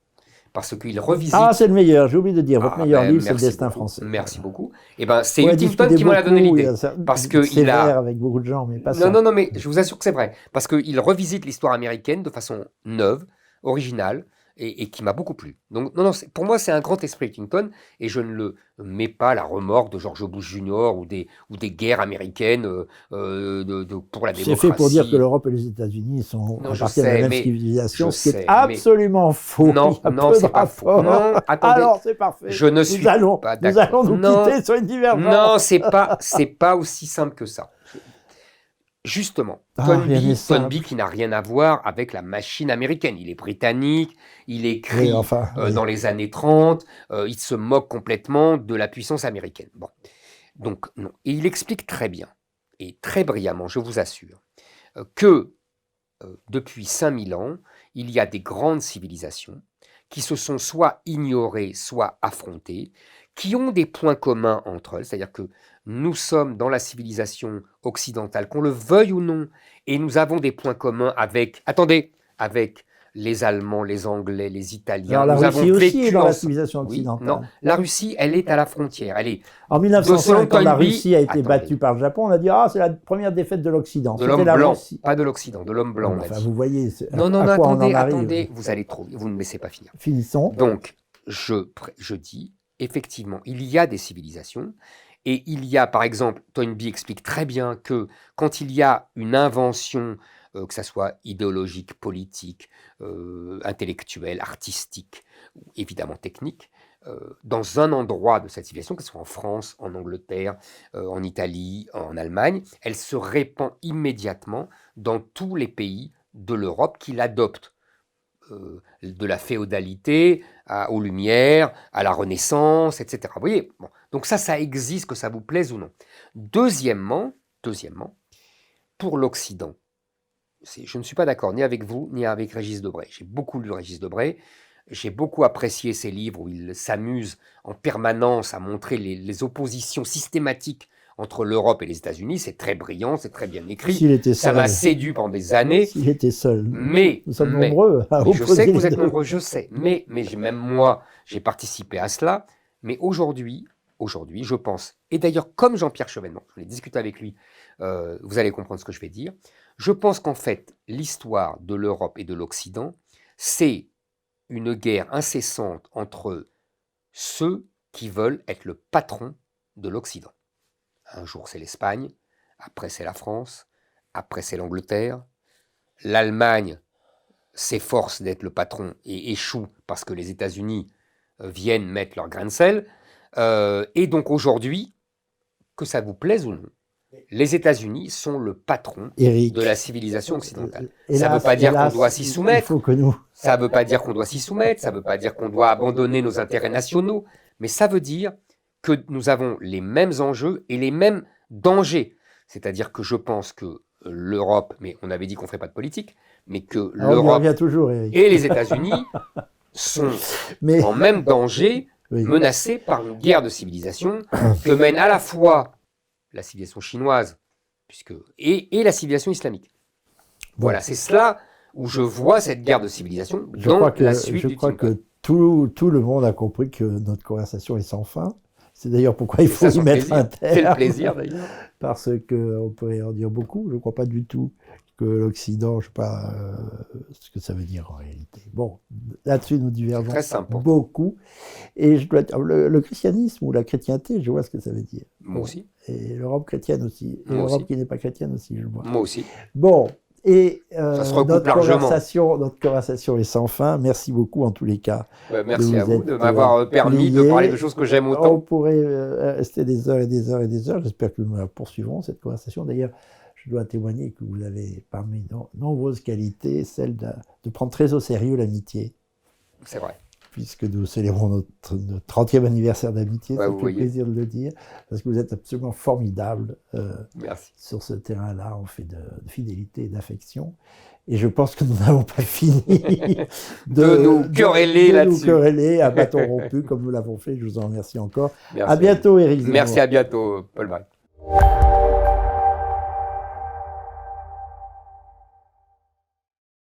parce qu'il revisite... Ah, c'est le meilleur, j'ai oublié de dire. Votre Ah, meilleur ben, livre, c'est Le merci destin beaucoup, français. Merci beaucoup. Et ben, c'est On a Huntington discuté qui m'en a donné beaucoup, l'idée. Parce que il a... sévère avec beaucoup de gens, mais pas Non, ça. non, mais je vous assure que c'est vrai. Parce qu'il revisite l'histoire américaine de façon neuve, originale, et qui m'a beaucoup plu. Donc, non, pour moi, c'est un grand esprit Huntington, et je ne le mets pas à la remorque de George Bush Jr. ou des guerres américaines pour la C'est démocratie. fait pour dire que l'Europe et les États-Unis sont Non, à je partir de la sais, même mais- civilisation, je ce qui sais, est absolument faux. Non, Il y a non, peu c'est de pas faux. rapport. Non, attendez. Alors, c'est parfait. Je ne suis nous allons, pas nous d'accord. allons nous Non. quitter sur une divergence. Non, c'est pas aussi simple que ça. Justement, Rien n'est simple. Toynbee qui n'a rien à voir avec la machine américaine. Il est britannique, il écrit Oui, enfin, oui. dans les années 30, il se moque complètement de la puissance américaine. Bon, donc non. Et il explique très bien, et très brillamment, je vous assure, que depuis 5000 ans, il y a des grandes civilisations qui se sont soit ignorées, soit affrontées, qui ont des points communs entre elles, c'est-à-dire que nous sommes dans la civilisation occidentale, qu'on le veuille ou non, et nous avons des points communs avec, attendez, avec les Allemands, les Anglais, les Italiens. Alors, la nous Russie avons aussi est vécu dans la ensemble. civilisation Oui, occidentale. non, la Russie, elle est à la frontière. Elle est En selon 1905, quand la Toynbee, Russie a été attendez. battue par le Japon, on a dit « Ah, c'est la première défaite de l'Occident. » de C'était l'homme la blanc, Russie. pas de l'Occident, de l'homme blanc, on a Enfin, dit. vous voyez Non, non, à non, quoi on en attendez, arrive. attendez, vous allez trop, vous ne me laissez pas finir. Finissons. Donc, je dis, effectivement, il y a des civilisations, et il y a, par exemple, Toynbee explique très bien que quand il y a une invention, que ça soit idéologique, politique, intellectuelle, artistique, ou évidemment technique, dans un endroit de cette civilisation, que ce soit en France, en Angleterre, en Italie, en Allemagne, elle se répand immédiatement dans tous les pays de l'Europe qui l'adoptent. De la féodalité aux Lumières, à la Renaissance, etc. Vous voyez, bon. Donc ça existe, que ça vous plaise ou non. Deuxièmement, pour l'Occident, je ne suis pas d'accord ni avec vous, ni avec Régis Debray. J'ai beaucoup lu Régis Debray, j'ai beaucoup apprécié ses livres où il s'amuse en permanence à montrer les oppositions systématiques entre l'Europe et les États-Unis. C'est très brillant, c'est très bien écrit. S'il était Ça seul. m'a séduit pendant des années. S'il était seul. Mais, Nous sommes nombreux à je opposer sais que vous les êtes deux. nombreux, je sais. Mais même moi, j'ai participé à cela. Mais aujourd'hui, je pense, et d'ailleurs comme Jean-Pierre Chevènement, je vais discuter avec lui, vous allez comprendre ce que je vais dire, je pense qu'en fait, l'histoire de l'Europe et de l'Occident, c'est une guerre incessante entre ceux qui veulent être le patron de l'Occident. Un jour, c'est l'Espagne, après, c'est la France, après, c'est l'Angleterre. L'Allemagne s'efforce d'être le patron et échoue parce que les États-Unis viennent mettre leur grain de sel. Et donc aujourd'hui, que ça vous plaise ou non, les États-Unis sont le patron Éric, de la civilisation occidentale. hélas, Ça ne veut pas dire hélas, qu'on doit s'y Il soumettre. faut que nous... Ça ne veut pas dire qu'on doit s'y soumettre, ça ne veut pas dire qu'on doit abandonner nos intérêts nationaux, mais ça veut dire que nous avons les mêmes enjeux et les mêmes dangers. C'est-à-dire que je pense que l'Europe, mais on avait dit qu'on ne ferait pas de politique, mais que Alors, on y l'Europe revient toujours, Éric. et les États-Unis sont Mais en même danger, oui. menacés par une guerre de civilisation que mène à la fois la civilisation chinoise et la civilisation islamique. Voilà, c'est cela où je vois cette guerre de civilisation je dans crois que, la suite je du crois Timcon. que tout le monde a compris que notre conversation est sans fin. C'est d'ailleurs pourquoi il Et faut ça, y c'est mettre un plaisir. C'est le terme. plaisir d'ailleurs. Parce qu'on pourrait en dire beaucoup. Je ne crois pas du tout que l'Occident, je ne sais pas ce que ça veut dire en réalité. Bon, là-dessus, nous divergeons Très sympa. beaucoup. Et je dois dire, le christianisme ou la chrétienté, je vois ce que ça veut dire. Moi aussi. Et l'Europe chrétienne aussi. Et Moi l'Europe aussi. qui n'est pas chrétienne aussi, je vois. Moi aussi. Bon, et se recoupe notre largement. conversation est sans fin. Merci beaucoup en tous les cas. Merci à vous vous êtes, de m'avoir permis de plié. parler de choses que j'aime On autant. pourrait rester des heures et des heures et des heures. J'espère que nous la poursuivrons, cette conversation. D'ailleurs, je dois témoigner que vous avez parmi nombreuses qualités, celle de prendre très au sérieux l'amitié. C'est vrai. puisque nous célébrons notre 30e anniversaire d'amitié, Ouais, ça vous fait voyez. plaisir de le dire, parce que vous êtes absolument formidable Merci. sur ce terrain-là, on fait de fidélité et d'affection. Et je pense que nous n'avons pas fini De nous quereller de nous là-dessus. quereller à bâton rompu, comme nous l'avons fait. Je vous en remercie encore. Merci À bientôt, Éric Zemmour. Merci, à bientôt, Paul Marie.